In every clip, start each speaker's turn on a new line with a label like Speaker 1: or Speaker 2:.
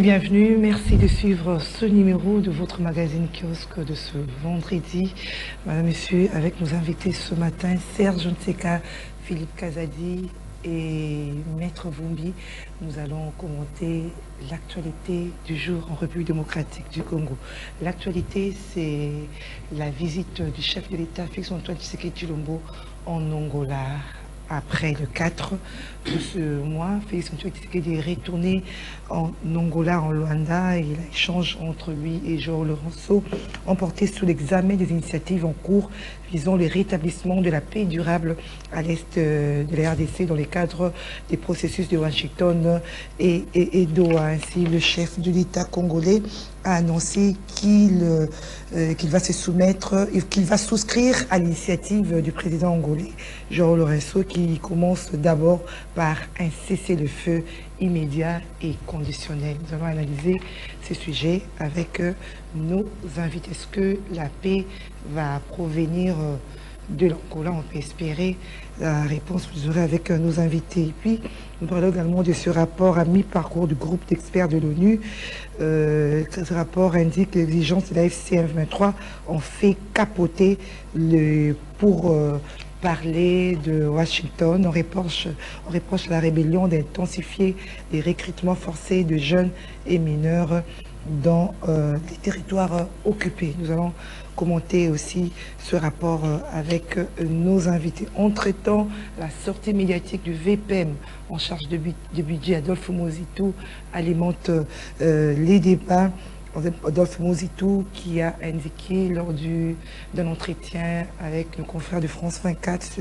Speaker 1: Bienvenue, merci de suivre ce numéro de votre magazine Kiosque de ce vendredi. Madame, Monsieur, avec nos invités ce matin, Serge Nseka, Philippe Kazadi et Maître Vumbi, nous allons commenter l'actualité du jour en République démocratique du Congo. L'actualité, c'est la visite du chef de l'État, Félix-Antoine Tshisekedi Tshilombo, en Angola. Après le 4 de ce mois, Félix-Antoine Tshisekedi est retourné en Angola, en Luanda, et l'échange entre lui et João Lourenço ont porté sous l'examen des initiatives en cours visant le rétablissement de la paix durable à l'est de la RDC dans le cadre des processus de Washington et Doha. Ainsi, le chef de l'État congolais a annoncé qu'il va se soumettre, qu'il va souscrire à l'initiative du président angolais, João Lourenço, qui commence d'abord par un cessez-le-feu immédiat et conditionnel. Nous allons analyser ces sujets avec nos invités. Est-ce que la paix va provenir de l'Angola? On peut espérer la réponse, vous aurez avec nos invités. Et puis, nous parlons également de ce rapport à mi-parcours du groupe d'experts de l'ONU. Ce rapport indique que les exigences de la FCM23 ont fait capoter pour parler de Washington. On reproche à la rébellion d'intensifier les recrutements forcés de jeunes et mineurs dans les territoires occupés. Nous allons commenter aussi ce rapport avec nos invités. Entre-temps, la sortie médiatique du VPM en charge de budget, Adolphe Mozitou, alimente les débats. Adolphe Mozitou qui a indiqué lors d'un entretien avec nos confrères de France 24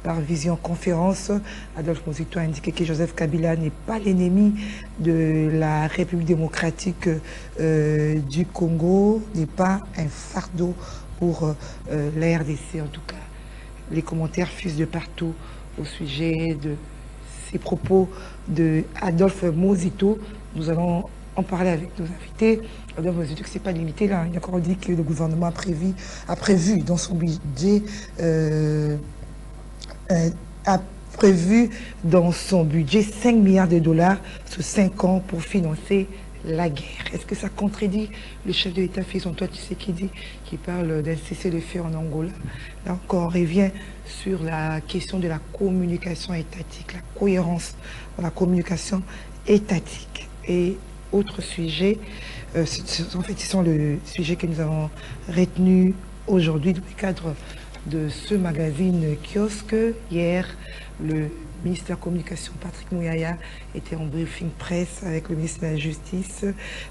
Speaker 1: par visioconférence, Adolphe Mozitou a indiqué que Joseph Kabila n'est pas l'ennemi de la République démocratique du Congo, n'est pas un fardeau pour la RDC. En tout cas, les commentaires fusent de partout au sujet de ces propos de Adolphe Mozitou. Nous allons en parler avec nos invités. Adolphe Mozitou, que ce n'est pas limité là. Il a encore dit que le gouvernement a prévu dans son budget $5 milliards sur 5 ans pour financer la guerre. Est-ce que ça contredit le chef de l'État, Félix-Antoine Tshisekedi, qui parle d'un cessez-le-feu en Angola? Là encore, on revient sur la question de la communication étatique, la cohérence dans la communication étatique. Et autre sujet, en fait, ce sont les sujets que nous avons retenus aujourd'hui dans le cadre de ce magazine Kiosque. Hier, le ministre de la Communication, Patrick Mouyaya, était en briefing presse avec le ministre de la Justice.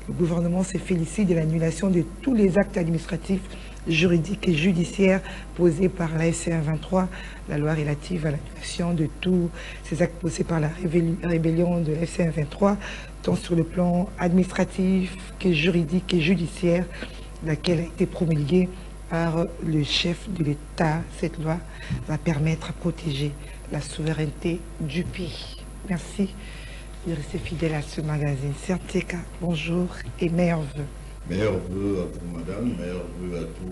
Speaker 1: Le gouvernement s'est félicité de l'annulation de tous les actes administratifs, juridiques et judiciaires posés par la FCM23, la loi relative à l'annulation de tous ces actes posés par la rébellion de la FCM23, tant sur le plan administratif que juridique et judiciaire, laquelle a été promulguée par le chef de l'État. Cette loi va permettre à protéger la souveraineté du pays. Merci de rester fidèle à ce magazine. Serteka, bonjour et meilleurs vœux.
Speaker 2: Meilleurs vœux à vous, madame, meilleurs vœux à tous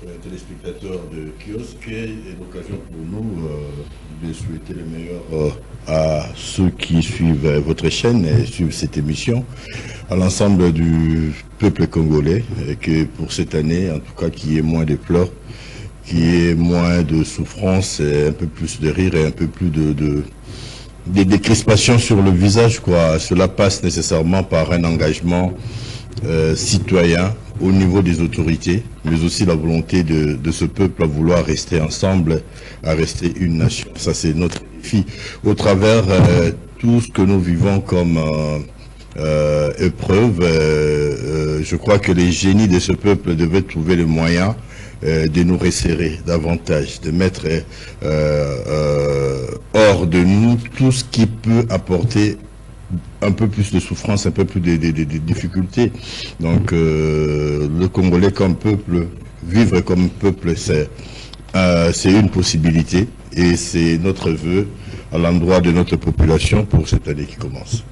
Speaker 2: les téléspectateurs de Kiosque, et l'occasion pour nous de souhaiter le meilleur à ceux qui suivent votre chaîne et suivent cette émission, à l'ensemble du peuple congolais, et que pour cette année, en tout cas, qu'il y ait moins de pleurs, qu'il y ait moins de souffrance, et un peu plus de rire et un peu plus de décrispations sur le visage, quoi. Cela passe nécessairement par un engagement citoyen au niveau des autorités, mais aussi la volonté de ce peuple à vouloir rester ensemble, à rester une nation. Ça, c'est notre défi. Au travers tout ce que nous vivons comme épreuve, je crois que les génies de ce peuple devaient trouver le moyen de nous resserrer davantage, de mettre hors de nous tout ce qui peut apporter un peu plus de souffrance, un peu plus de difficultés. Donc le Congolais comme peuple, vivre comme peuple, c'est une possibilité, et c'est notre vœu à l'endroit de notre population pour cette année qui commence.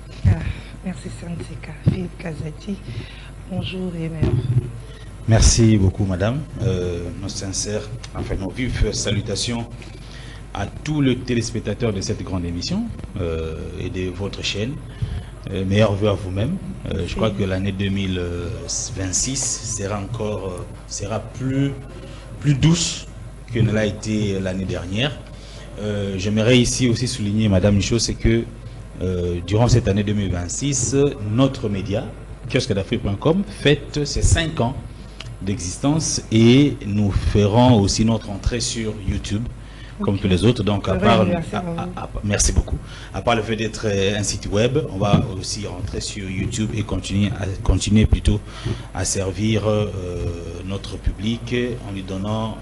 Speaker 1: Merci Nseka. Philippe Kazadi, bonjour et merci.
Speaker 3: Merci beaucoup madame. Nos sincères, enfin nos vives salutations à tous les téléspectateurs de cette grande émission et de votre chaîne. Meilleurs vœux à vous-même. Je crois que l'année 2026 sera plus douce que ne l'a été l'année dernière. J'aimerais ici aussi souligner, Madame, une chose, c'est que durant cette année 2026, notre média, kiosquedafrique.com, fête ses 5 ans d'existence et nous ferons aussi notre entrée sur YouTube comme tous les autres. Donc, merci beaucoup. À part le fait d'être un site web, on va aussi rentrer sur YouTube et continuer plutôt à servir notre public en lui donnant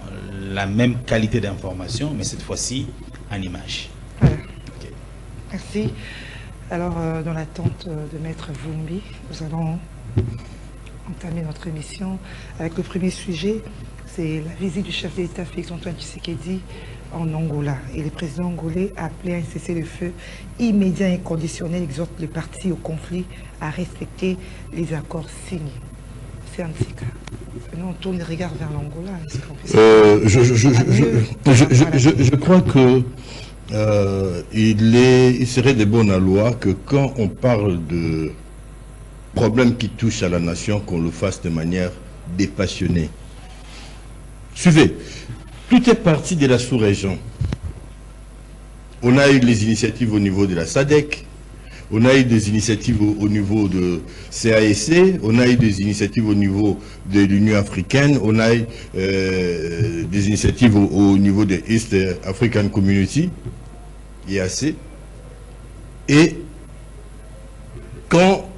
Speaker 3: la même qualité d'information, mais cette fois-ci en image.
Speaker 1: Voilà. Okay. Merci. Alors, dans l'attente de Maître Vumbi, nous allons entamer notre émission avec le premier sujet. C'est la visite du chef de l'État Félix-Antoine Tshisekedi en Angola. Et le président angolais a appelé à un cessez-le-feu immédiat et inconditionnel, exhorte les parties au conflit à respecter les accords signés. C'est un petit cas. Nous, on tourne les regards vers l'Angola.
Speaker 2: Je crois que il serait de bonne loi que quand on parle de problèmes qui touchent à la nation, qu'on le fasse de manière dépassionnée. Suivez, tout est parti de la sous-région. On a eu les initiatives au niveau de la SADC, on a eu des initiatives au niveau de CAEC, on a eu des initiatives au niveau de l'Union africaine, on a eu des initiatives au niveau de East African Community, IAC. Et quand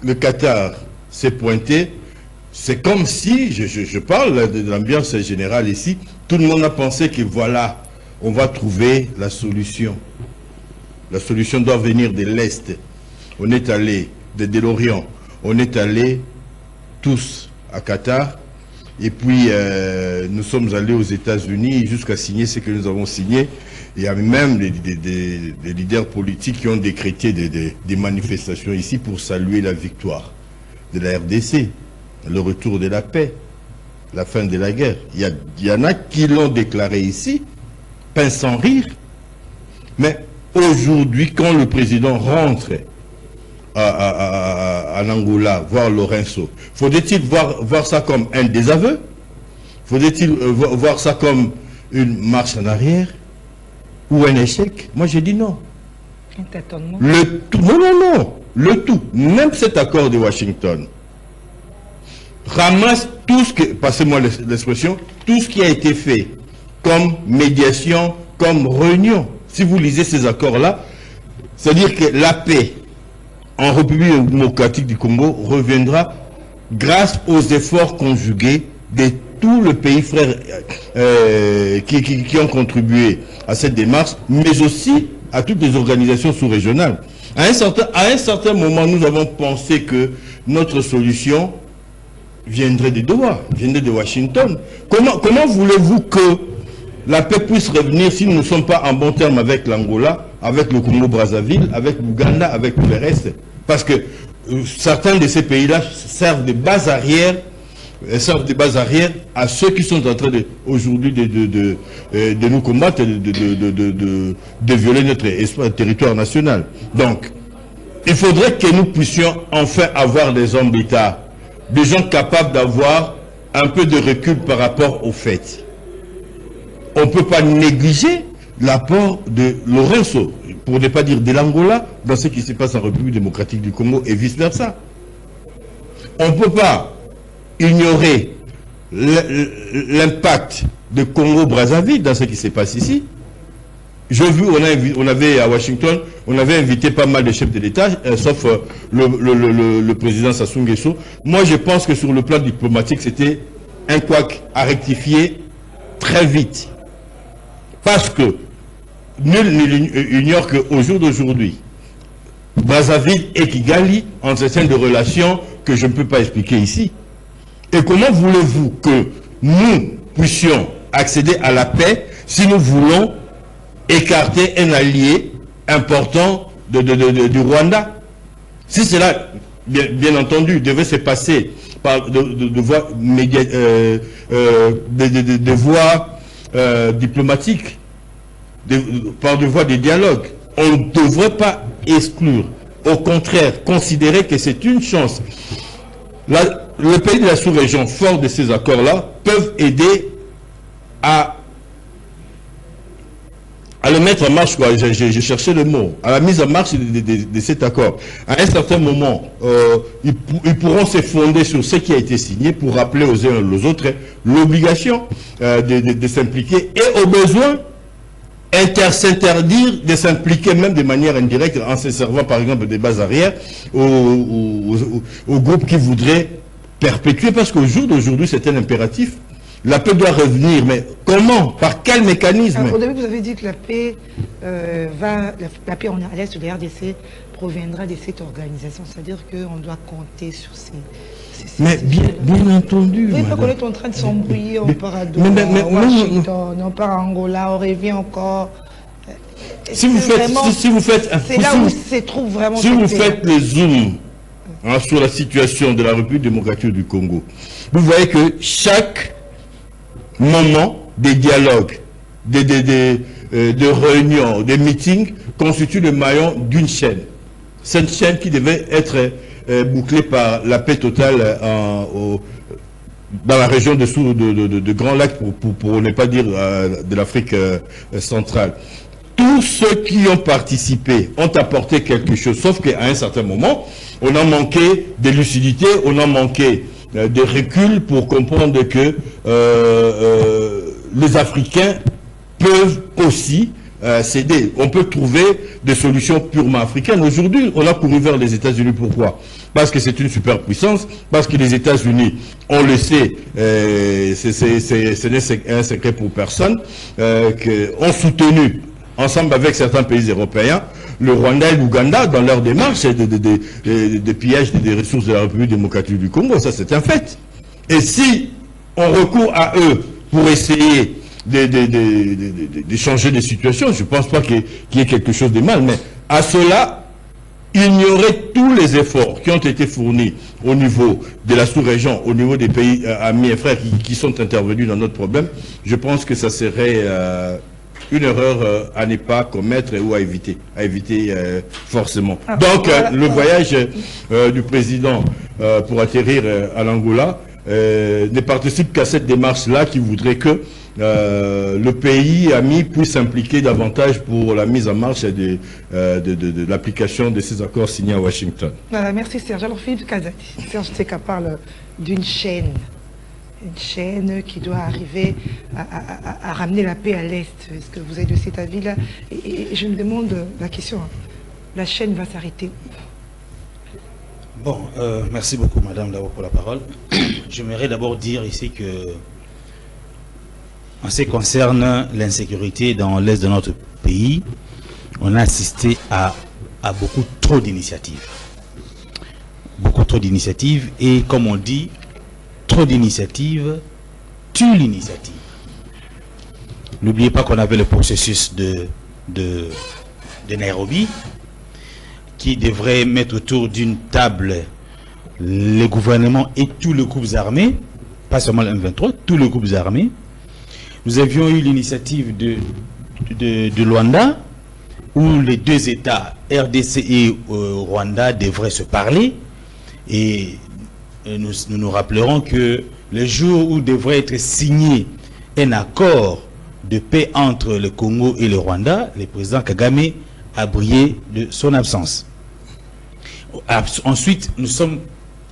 Speaker 2: le Qatar s'est pointé, c'est comme si, je parle de l'ambiance générale ici, tout le monde a pensé que voilà, on va trouver la solution. La solution doit venir de l'Est. On est allé de l'Orient, on est allé tous à Qatar, et puis nous sommes allés aux États-Unis jusqu'à signer ce que nous avons signé. Il y a même des leaders politiques qui ont décrété des manifestations ici pour saluer la victoire de la RDC, le retour de la paix, la fin de la guerre. Il y en a qui l'ont déclaré ici, pince sans rire, mais aujourd'hui, quand le président rentre en Angola, voir Lorenzo, faudrait-il voir ça comme un désaveu? Faudrait-il voir ça comme une marche en arrière ou un échec? Moi, j'ai dit non.
Speaker 1: Un tâtonnement.
Speaker 2: Le tout, non. Le tout, même cet accord de Washington, ramasse tout ce que, passez-moi l'expression, tout ce qui a été fait comme médiation, comme réunion. Si vous lisez ces accords-là, c'est-à-dire que la paix en République démocratique du Congo reviendra grâce aux efforts conjugués de tous les pays frères qui ont contribué à cette démarche, mais aussi à toutes les organisations sous-régionales. À un certain moment, nous avons pensé que notre solution viendrait de Doha, viendrait de Washington. Comment voulez-vous que la paix puisse revenir si nous ne sommes pas en bon terme avec l'Angola, avec le Congo-Brazzaville, avec l'Ouganda, avec tout le reste? Parce que certains de ces pays-là servent de base arrière, à ceux qui sont en train aujourd'hui de nous combattre, de violer notre territoire national. Donc, il faudrait que nous puissions enfin avoir des hommes d'État, des gens capables d'avoir un peu de recul par rapport aux faits. On ne peut pas négliger l'apport de Lorenzo, pour ne pas dire de l'Angola, dans ce qui se passe en République démocratique du Congo et vice-versa. On ne peut pas ignorer l'impact de Congo-Brazzaville dans ce qui se passe ici. J'ai vu, on avait à Washington, on avait invité pas mal de chefs de l'État, sauf le président Sassou Nguesso. Moi, je pense que sur le plan diplomatique, c'était un couac à rectifier très vite. Parce que nul n'ignore qu'au jour d'aujourd'hui, Brazzaville et Kigali entretiennent des relations que je ne peux pas expliquer ici. Et comment voulez-vous que nous puissions accéder à la paix si nous voulons écarter un allié important du Rwanda? Si cela, bien entendu, devait se passer par de voies diplomatiques, par des voies de dialogue, on ne devrait pas exclure
Speaker 4: au contraire considérer que c'est une chance. Le pays de la sous-région, fort de ces accords-là, peuvent aider à le mettre en marche, quoi. J'ai cherché le mot, à la mise en marche de cet accord. À un certain moment, ils pourront se fonder sur ce qui a été signé pour rappeler aux uns et aux autres l'obligation de s'impliquer et au besoin s'interdire de s'impliquer même de manière indirecte en se servant par exemple des bases arrières aux groupes qui voudraient perpétuer, parce qu'au jour d'aujourd'hui c'est un impératif. La paix doit revenir, mais comment? Par quel mécanisme?
Speaker 1: Alors, au début, vous avez dit que la paix la paix à l'est de la RDC proviendra de cette organisation, c'est-à-dire qu'on doit compter sur ces
Speaker 4: mais bien entendu.
Speaker 1: Oui, pas qu'on est en train de s'embrouiller, on part à Doha, Washington, on part à Angola, on revient encore.
Speaker 4: Si vous faites
Speaker 1: c'est là où se trouve vraiment.
Speaker 4: Si vous faites le zoom sur la situation de la République démocratique du Congo, vous voyez que chaque moment des dialogues, de réunions, des meetings constitue le maillon d'une chaîne. Cette chaîne qui devait être bouclée par la paix totale dans la région de Grand Lac, pour ne pas dire de l'Afrique centrale. Tous ceux qui ont participé ont apporté quelque chose, sauf qu'à un certain moment, on a manqué de lucidité, on a manqué de recul pour comprendre que les Africains peuvent aussi céder. On peut trouver des solutions purement africaines. Aujourd'hui, on a couru vers les États-Unis. Pourquoi? Parce que c'est une superpuissance, parce que les États-Unis, on le sait, ce n'est un secret pour personne, ont soutenu, ensemble avec certains pays européens, le Rwanda et l'Ouganda dans leur démarche de pillage des ressources de la République démocratique du Congo. Ça, c'est un fait. Et si on recourt à eux pour essayer de changer des situations, je ne pense pas qu'il y ait quelque chose de mal, mais à cela, ignorer tous les efforts qui ont été fournis au niveau de la sous-région, au niveau des pays amis et frères qui sont intervenus dans notre problème, je pense que ça serait une erreur à ne pas commettre ou à éviter forcément. Donc, le voyage du président pour atterrir à l'Angola ne participe qu'à cette démarche-là qui voudrait que le pays ami puisse s'impliquer davantage pour la mise en marche de l'application de ces accords signés à Washington.
Speaker 1: Voilà, merci Serge. Alors Philippe Kazadi, Serge Tseka parle d'une chaîne. Une chaîne qui doit arriver à ramener la paix à l'Est. Est-ce que vous êtes de cet avis-là? Et je me demande la question, la chaîne va s'arrêter où?
Speaker 3: Bon, merci beaucoup madame d'abord pour la parole. J'aimerais d'abord dire ici que en ce qui concerne l'insécurité dans l'Est de notre pays, on a assisté à beaucoup trop d'initiatives. Beaucoup trop d'initiatives et comme on dit, trop d'initiatives tue l'initiative. N'oubliez pas qu'on avait le processus de Nairobi qui devrait mettre autour d'une table les gouvernements et tous les groupes armés, pas seulement le M23, tous les groupes armés. Nous avions eu l'initiative de Luanda où les deux États, RDC et Rwanda, devraient se parler et nous rappellerons que le jour où devrait être signé un accord de paix entre le Congo et le Rwanda, le président Kagame a brillé de son absence. Ensuite,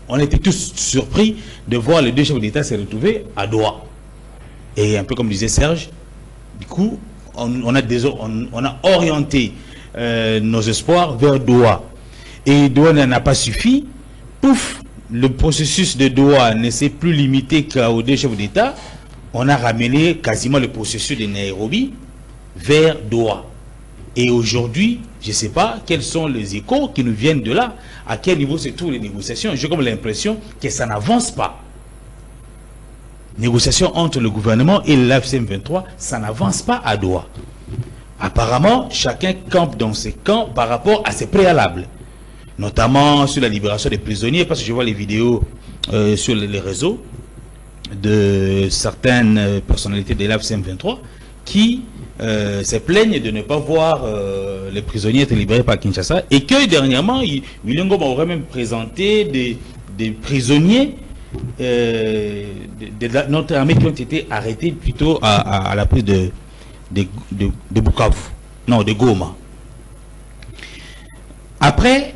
Speaker 3: on était tous surpris de voir les deux chefs d'État se retrouver à Doha. Et un peu comme disait Serge, du coup, on a orienté nos espoirs vers Doha. Et Doha n'a pas suffi. Pouf! Le processus de Doha ne s'est plus limité qu'aux deux chefs d'État. On a ramené quasiment le processus de Nairobi vers Doha. Et aujourd'hui, je ne sais pas quels sont les échos qui nous viennent de là, à quel niveau se trouvent les négociations. J'ai comme l'impression que ça n'avance pas. Négociations entre le gouvernement et l'AFC-M23, ça n'avance pas à Doha. Apparemment, chacun campe dans ses camps par rapport à ses préalables. Notamment sur la libération des prisonniers, parce que je vois les vidéos sur les réseaux de certaines personnalités de l'AFC-M23 qui se plaignent de ne pas voir les prisonniers être libérés par Kinshasa, et que dernièrement, William Ngoma aurait même présenté des prisonniers de notre armée qui ont été arrêtés plutôt à la prise de Bukavu, non, de Goma. Après,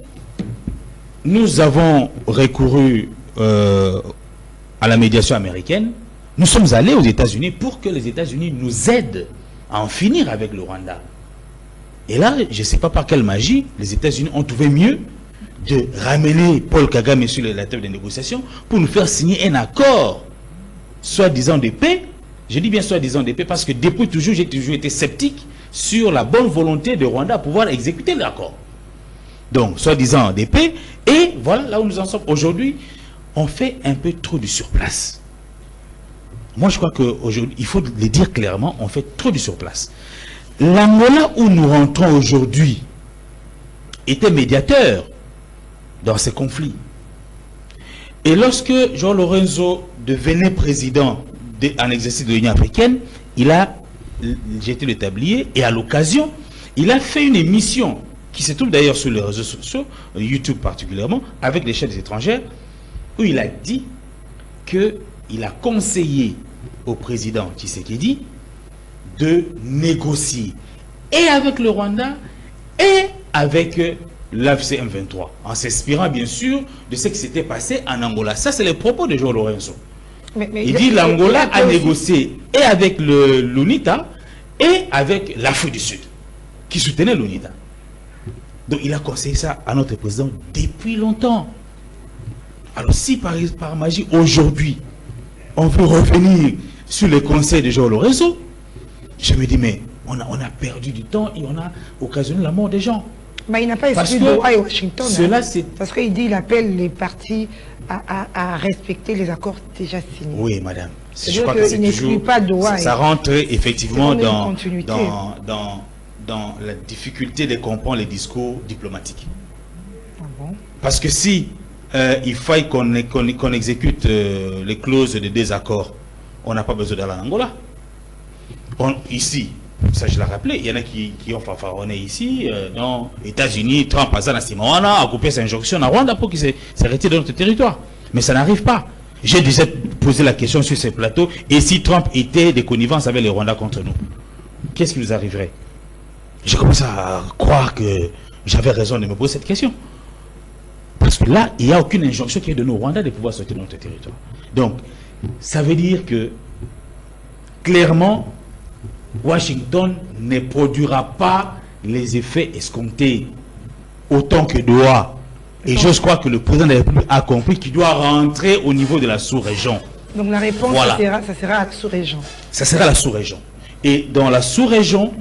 Speaker 3: nous avons recouru à la médiation américaine. Nous sommes allés aux États-Unis pour que les États-Unis nous aident à en finir avec le Rwanda. Et là, je ne sais pas par quelle magie, les États-Unis ont trouvé mieux de ramener Paul Kagame sur la table de négociation pour nous faire signer un accord, soi-disant de paix. Je dis bien soi-disant de paix parce que depuis toujours, j'ai toujours été sceptique sur la bonne volonté de Rwanda à pouvoir exécuter l'accord. Donc, soi-disant de paix. Et voilà là où nous en sommes aujourd'hui. On fait un peu trop du surplace. Moi, je crois qu'aujourd'hui, il faut le dire clairement, on fait trop du surplace. L'Angola où nous rentrons aujourd'hui était médiateur dans ces conflits. Et lorsque João Lourenço devenait président en exercice de l'Union africaine, il a jeté le tablier et à l'occasion, il a fait une émission qui se trouve d'ailleurs sur les réseaux sociaux, YouTube particulièrement, avec les chefs étrangers, où il a dit qu'il a conseillé au président Tshisekedi de négocier et avec le Rwanda et avec l'AFC M23, en s'inspirant bien sûr de ce qui s'était passé en Angola. Ça, c'est les propos de João Lourenço. Il dit l'Angola a négocié et avec l'UNITA et avec l'Afrique du Sud, qui soutenait l'UNITA. Donc il a conseillé ça à notre président depuis longtemps. Alors si par magie, aujourd'hui, on veut revenir sur les conseils de João Lourenço, je me dis, mais on a perdu du temps et on a occasionné la mort des gens.
Speaker 1: Mais il n'a pas esprit de loi à Washington.
Speaker 3: Cela,
Speaker 1: parce qu'il dit, il appelle les partis à respecter les accords déjà signés.
Speaker 3: Oui, madame.
Speaker 1: Je crois que c'est toujours... pas de loi.
Speaker 3: Ça rentre effectivement dans la difficulté de comprendre les discours diplomatiques.
Speaker 1: Ah bon?
Speaker 3: Parce que si il faille qu'on exécute les clauses de désaccord, on n'a pas besoin d'aller en Angola. Ici, ça je l'ai rappelé, il y en a qui ont fanfaronné ici, dans les États-Unis, Trump a coupé sa injonction à Rwanda pour qu'il se retire de notre territoire. Mais ça n'arrive pas. J'ai déjà posé la question sur ces plateaux, et si Trump était de connivence avec les Rwandais contre nous, qu'est-ce qui nous arriverait? J'ai commencé à croire que j'avais raison de me poser cette question. Parce que là, il n'y a aucune injonction qui est donnée au Rwanda de pouvoir sortir de notre territoire. Donc, ça veut dire que, clairement, Washington ne produira pas les effets escomptés autant que doit. Et j'ose croire que le président de la République a compris qu'il doit rentrer au niveau de la sous-région.
Speaker 1: Donc la réponse, voilà, ça sera à la sous-région. Ça
Speaker 3: sera à la sous-région. Et dans la sous-région,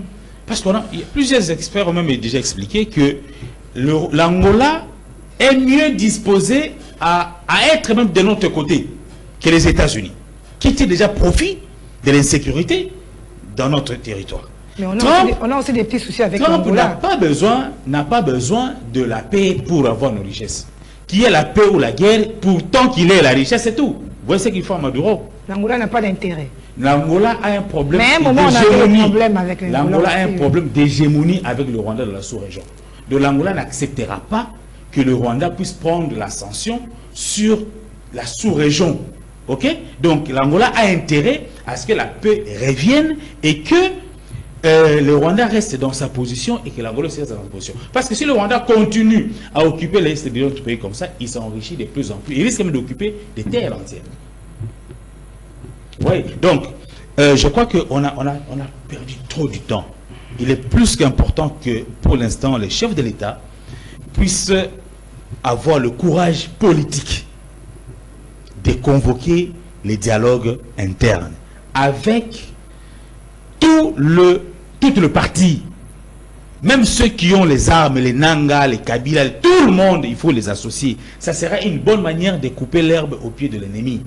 Speaker 3: parce qu'il y a plusieurs experts ont même déjà expliqué que l'Angola est mieux disposé à être même de notre côté que les États-Unis, qui étaient déjà profit de l'insécurité dans notre territoire.
Speaker 1: Mais on a aussi des petits soucis avec l'Angola.
Speaker 3: Trump n'a pas besoin de la paix pour avoir nos richesses. Qu'il y ait la paix ou la guerre, pourtant qu'il ait la richesse, c'est tout. Vous voyez ce qu'il faut à Maduro.
Speaker 1: L'Angola n'a pas d'intérêt.
Speaker 3: L'Angola a un problème d'hégémonie. L'Angola a un problème d'hégémonie avec le Rwanda de la sous-région. Donc l'Angola n'acceptera pas que le Rwanda puisse prendre l'ascension sur la sous-région. Ok? Donc l'Angola a intérêt à ce que la paix revienne et que le Rwanda reste dans sa position et que l'Angola reste dans sa position. Parce que si le Rwanda continue à occuper l'est de notre pays comme ça, il s'enrichit de plus en plus. Il risque même d'occuper des terres entières. Oui, donc je crois qu'on a perdu trop du temps. Il est plus qu'important que pour l'instant les chefs de l'État puissent avoir le courage politique de convoquer les dialogues internes avec tout le parti, même ceux qui ont les armes, les Nanga, les Kabila, tout le monde, il faut les associer. Ça sera une bonne manière de couper l'herbe au pied de l'ennemi.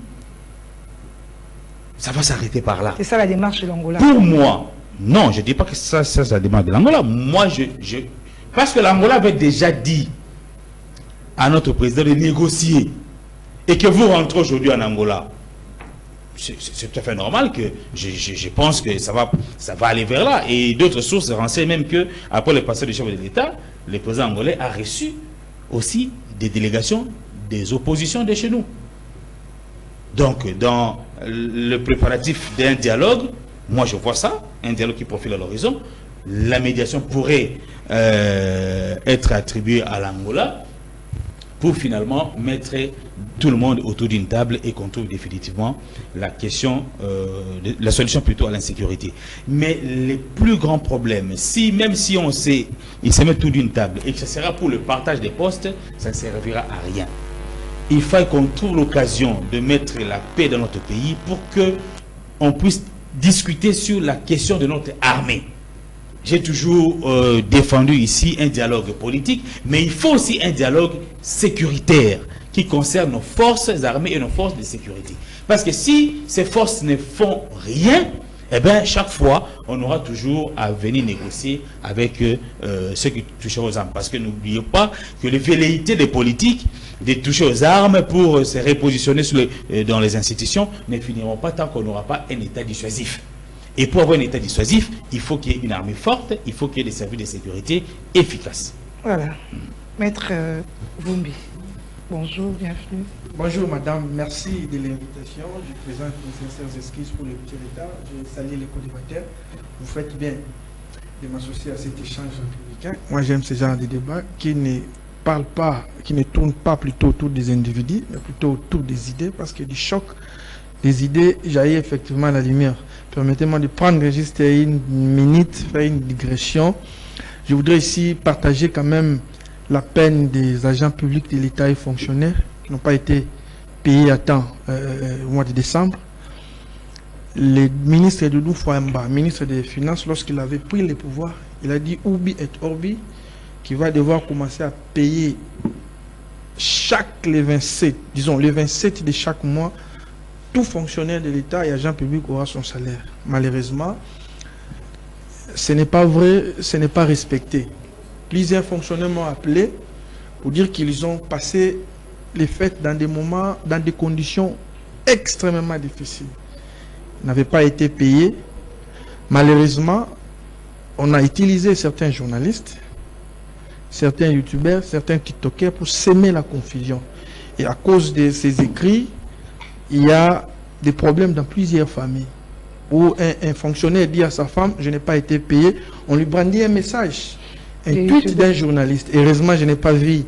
Speaker 3: Ça va s'arrêter par là.
Speaker 1: C'est ça la démarche de l'Angola.
Speaker 3: Pour moi, non, je ne dis pas que ça c'est la démarche de l'Angola. Moi, parce que l'Angola avait déjà dit à notre président de négocier et que vous rentrez aujourd'hui en Angola. c'est tout à fait normal que je pense que ça va aller vers là. Et d'autres sources renseignent même que après le passage du chef de l'État, le président angolais a reçu aussi des délégations des oppositions de chez nous. Donc, dans le préparatif d'un dialogue, moi je vois ça, un dialogue qui profile à l'horizon, la médiation pourrait être attribuée à l'Angola pour finalement mettre tout le monde autour d'une table et qu'on trouve définitivement la question, la solution plutôt à l'insécurité. Mais les plus grands problèmes, même si ils se mettent autour d'une table et que ce sera pour le partage des postes, ça ne servira à rien. Il faut qu'on trouve l'occasion de mettre la paix dans notre pays pour qu'on puisse discuter sur la question de notre armée. J'ai toujours défendu ici un dialogue politique, mais il faut aussi un dialogue sécuritaire qui concerne nos forces armées et nos forces de sécurité. Parce que si ces forces ne font rien, eh bien, chaque fois, on aura toujours à venir négocier avec ceux qui touchent aux armes. Parce que n'oubliez pas que les velléités des politiques de toucher aux armes pour se repositionner dans les institutions ne finiront pas tant qu'on n'aura pas un État dissuasif. Et pour avoir un État dissuasif, il faut qu'il y ait une armée forte, il faut qu'il y ait des services de sécurité efficaces.
Speaker 1: Voilà. Maître Vumbi, bonjour, bienvenue.
Speaker 5: Bonjour madame, merci de l'invitation. Je présente mes sincères excuses pour le petit retard. Je salue les co-débatteurs. Vous faites bien de m'associer à cet échange républicain. Moi j'aime ce genre de débat qui ne parle pas, qui ne tourne pas plutôt autour des individus, mais plutôt autour des idées, parce que du choc des idées jaillit effectivement la lumière. Permettez-moi de prendre juste une minute, faire une digression. Je voudrais ici partager quand même la peine des agents publics de l'État et fonctionnaires qui n'ont pas été payés à temps au mois de décembre. Le ministre Doudou Fouamba, ministre des Finances, lorsqu'il avait pris le pouvoir, il a dit Ubi et Orbi, qu'il va devoir commencer à payer les 27, disons les 27 de chaque mois, tout fonctionnaire de l'État et agent public aura son salaire. Malheureusement, ce n'est pas vrai, ce n'est pas respecté. Plusieurs fonctionnaires m'ont appelé pour dire qu'ils ont passé les fêtes dans des moments, dans des conditions extrêmement difficiles. Ils n'avaient pas été payés. Malheureusement, on a utilisé certains journalistes, certains youtubeurs, certains tiktokers pour semer la confusion. Et à cause de ces écrits, il y a des problèmes dans plusieurs familles. Où un fonctionnaire dit à sa femme, je n'ai pas été payé, on lui brandit un message, un tweet d'un journaliste. Heureusement, je n'ai pas vu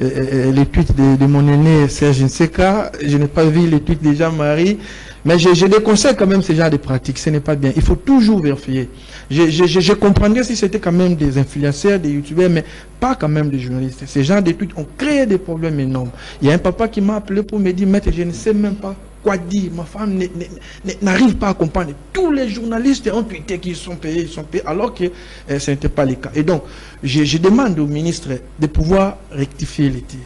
Speaker 5: les tweets de mon aîné Serge Nseka, je n'ai pas vu les tweets de Jean-Marie, mais je déconseille quand même ce genre de pratiques, ce n'est pas bien. Il faut toujours vérifier. Je comprendrais si c'était quand même des influenceurs, des youtubeurs, mais pas quand même des journalistes. Ces genres de tweets ont créé des problèmes énormes. Il y a un papa qui m'a appelé pour me dire, maître, je ne sais même pas quoi dire. Ma femme n'arrive pas à comprendre. Tous les journalistes ont tweeté qu'ils sont payés, alors que ce n'était pas le cas. Et donc, je demande au ministre de pouvoir rectifier les tirs.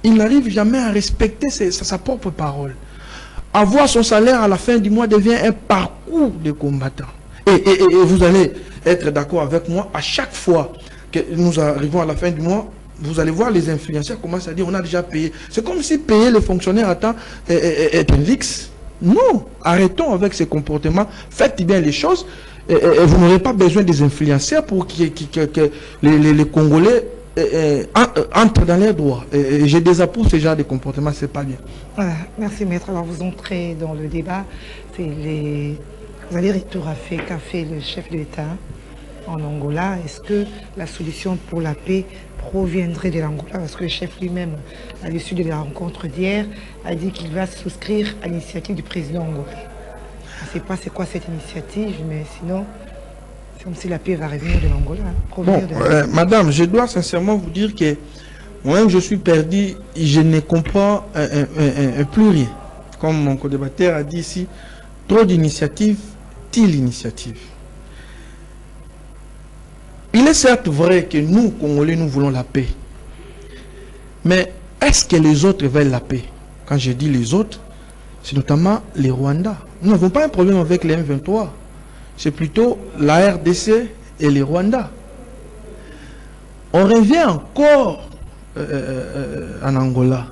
Speaker 5: Il n'arrive jamais à respecter sa propre parole. Avoir son salaire à la fin du mois devient un parcours de combattant. Et vous allez être d'accord avec moi, à chaque fois que nous arrivons à la fin du mois, vous allez voir les influenceurs commencent à dire on a déjà payé. C'est comme si payer les fonctionnaires à temps est un luxe. Non, arrêtons avec ces comportements, faites bien les choses et vous n'aurez pas besoin des influenceurs pour que les Congolais entrent dans leurs droits. Et je désapprouve ce genre de comportement, c'est pas bien.
Speaker 1: Voilà, merci maître. Alors vous entrez dans le débat, c'est les allers-retours qu'a fait le chef de l'État en Angola. Est-ce que la solution pour la paix proviendrait de l'Angola? Parce que le chef lui-même, à l'issue de la rencontre d'hier, a dit qu'il va souscrire à l'initiative du président angolais. On ne sait pas c'est quoi cette initiative, mais sinon, c'est comme si la paix va revenir de l'Angola.
Speaker 5: Madame, je dois sincèrement vous dire que moi-même je suis perdu, je ne comprends plus rien. Comme mon co-débatteur a dit ici, trop d'initiatives, l'initiative. Il est certes vrai que nous, Congolais, nous voulons la paix. Mais est-ce que les autres veulent la paix? Quand je dis les autres, c'est notamment les Rwandais. Nous n'avons pas un problème avec les M23. C'est plutôt la RDC et les Rwandais. On revient encore en Angola.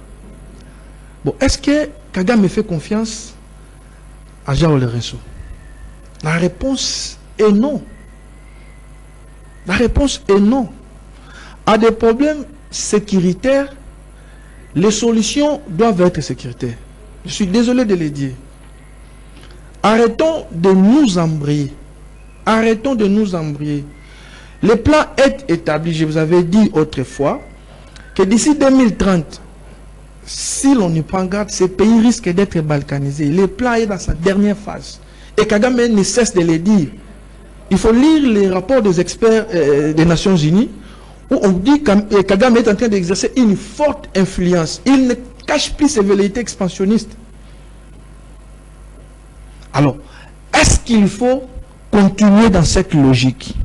Speaker 5: Bon, est-ce que Kagame fait confiance à Jean Lorenzo? La réponse est non. La réponse est non. À des problèmes sécuritaires, les solutions doivent être sécuritaires. Je suis désolé de le dire. Arrêtons de nous embrayer. Arrêtons de nous embrayer. Le plan est établi, je vous avais dit autrefois, que d'ici 2030, si l'on y prend garde, ce pays risque d'être balkanisé. Le plan est dans sa dernière phase. Et Kagame ne cesse de le dire. Il faut lire les rapports des experts des Nations Unies, où on dit que Kagame est en train d'exercer une forte influence. Il ne cache plus ses velléités expansionnistes. Alors, est-ce qu'il faut continuer dans cette logique?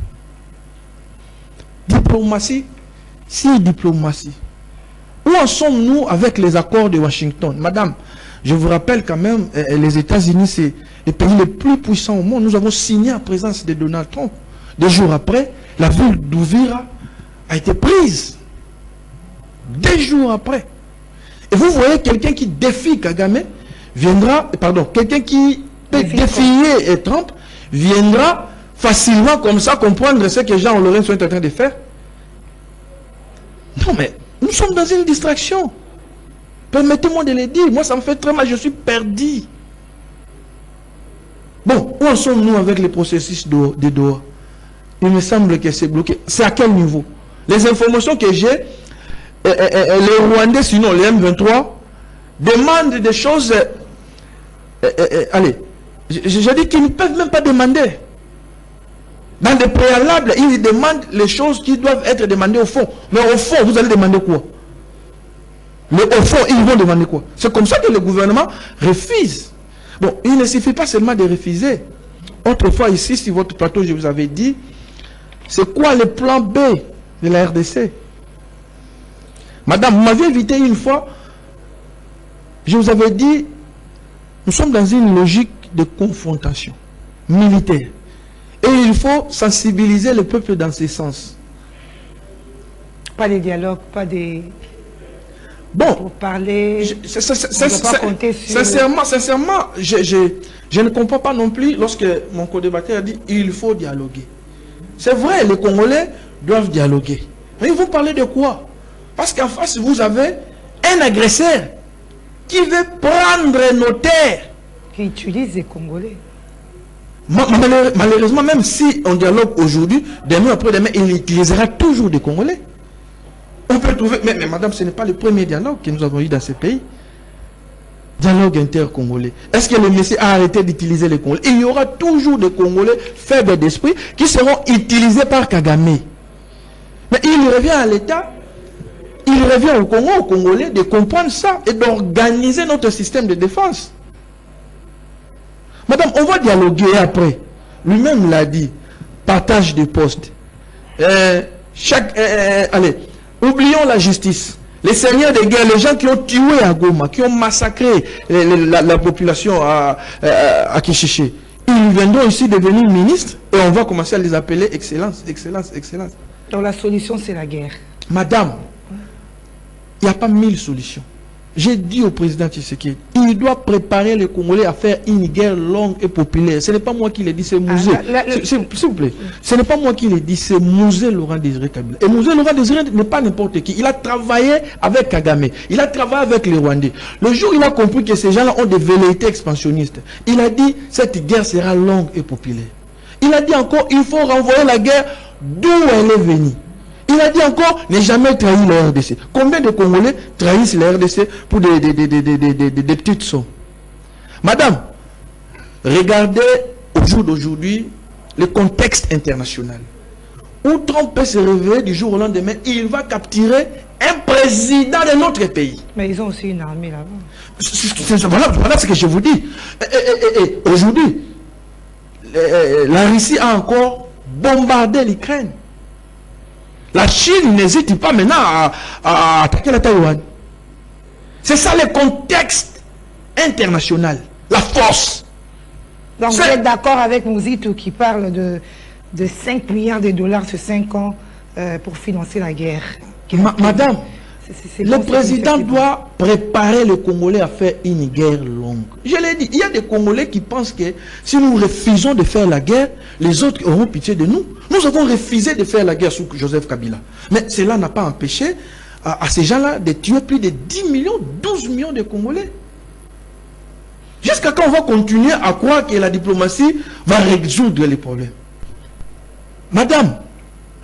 Speaker 5: Diplomatie, si diplomatie. Où en sommes-nous avec les accords de Washington? Madame, je vous rappelle quand même, les États-Unis, c'est le pays le plus puissant au monde. Nous avons signé en présence de Donald Trump. 2 jours après, la ville d'Uvira a été prise. 2 jours après. Et vous voyez quelqu'un qui défie Kagame viendra, pardon, quelqu'un qui peut défier Trump viendra facilement comme ça comprendre ce que Jean Lorenzo est en train de faire. Non mais, nous sommes dans une distraction. Permettez-moi de le dire. Moi, ça me fait très mal. Je suis perdu. Bon, où en sommes-nous avec le processus de Doha? Il me semble que c'est bloqué. C'est à quel niveau? Les informations que j'ai, les Rwandais, sinon les M23, demandent des choses... allez, je dis qu'ils ne peuvent même pas demander. Dans des préalables, ils demandent les choses qui doivent être demandées au fond. Mais au fond, vous allez demander quoi? Mais au fond, ils vont demander quoi? C'est comme ça que le gouvernement refuse. Bon, il ne suffit pas seulement de refuser. Autrefois, ici, sur votre plateau, je vous avais dit, c'est quoi le plan B de la RDC? Madame, vous m'avez invité une fois, je vous avais dit, nous sommes dans une logique de confrontation militaire. Et il faut sensibiliser le peuple dans ce sens.
Speaker 1: Pas de dialogue, pas de...
Speaker 5: Bon,
Speaker 1: pour parler...
Speaker 5: sincèrement, je ne comprends pas non plus lorsque mon co-débatteur a dit il faut dialoguer. C'est vrai, les Congolais doivent dialoguer. Mais ils vont parler de quoi? Parce qu'en face, vous avez un agresseur qui veut prendre nos terres.
Speaker 1: Qui utilise les Congolais.
Speaker 5: Malheureusement, même si on dialogue aujourd'hui, demain après-demain, il utilisera toujours des Congolais. On peut trouver... Mais madame, ce n'est pas le premier dialogue que nous avons eu dans ce pays. Dialogue inter-congolais. Est-ce que le Messie a arrêté d'utiliser les Congolais? Il y aura toujours des Congolais faibles d'esprit qui seront utilisés par Kagame. Mais il revient à l'État, il revient au Congo, aux Congolais, de comprendre ça et d'organiser notre système de défense. Madame, on va dialoguer après. Lui-même l'a dit. Partage de postes. Allez, oublions la justice. Les seigneurs de guerre, les gens qui ont tué à Goma, qui ont massacré la population à Kishiché, ils viendront ici devenir ministres et on va commencer à les appeler excellence, excellence, excellence.
Speaker 1: Donc la solution, c'est la guerre.
Speaker 5: Madame, il n'y a pas 1000 solutions. J'ai dit au président Tshisekedi, il doit préparer les Congolais à faire une guerre longue et populaire. Ce n'est pas moi qui l'ai dit, c'est Mouzé. S'il vous plaît, ce n'est pas moi qui l'ai dit, c'est Mouzé Laurent Désiré Kabila. Et Mouzé Laurent Désiré n'est pas n'importe qui. Il a travaillé avec Kagame. Il a travaillé avec les Rwandais. Le jour où il a compris que ces gens-là ont des velléités expansionnistes, il a dit, cette guerre sera longue et populaire. Il a dit encore, il faut renvoyer la guerre d'où elle est venue. Il a dit encore, ne jamais trahir la RDC. Combien de Congolais trahissent la RDC pour des petites sommes? Madame, regardez au jour d'aujourd'hui le contexte international. Où Trump peut se réveiller du jour au lendemain, il va capturer un président de notre pays.
Speaker 1: Mais ils ont aussi une armée là-bas.
Speaker 5: Voilà ce que je vous dis. Aujourd'hui, la Russie a encore bombardé l'Ukraine. La Chine n'hésite pas maintenant à attaquer la Taïwan. C'est ça le contexte international. La force.
Speaker 1: Donc vous êtes d'accord avec Mouzito qui parle de 5 milliards de dollars sur 5 ans pour financer la guerre.
Speaker 5: Madame, Le président doit préparer les Congolais à faire une guerre longue. Je l'ai dit, il y a des Congolais qui pensent que si nous refusons de faire la guerre, les autres auront pitié de nous. Nous avons refusé de faire la guerre sous Joseph Kabila. Mais cela n'a pas empêché à ces gens-là de tuer plus de 10 millions, 12 millions de Congolais. Jusqu'à quand on va continuer à croire que la diplomatie va résoudre les problèmes? Madame,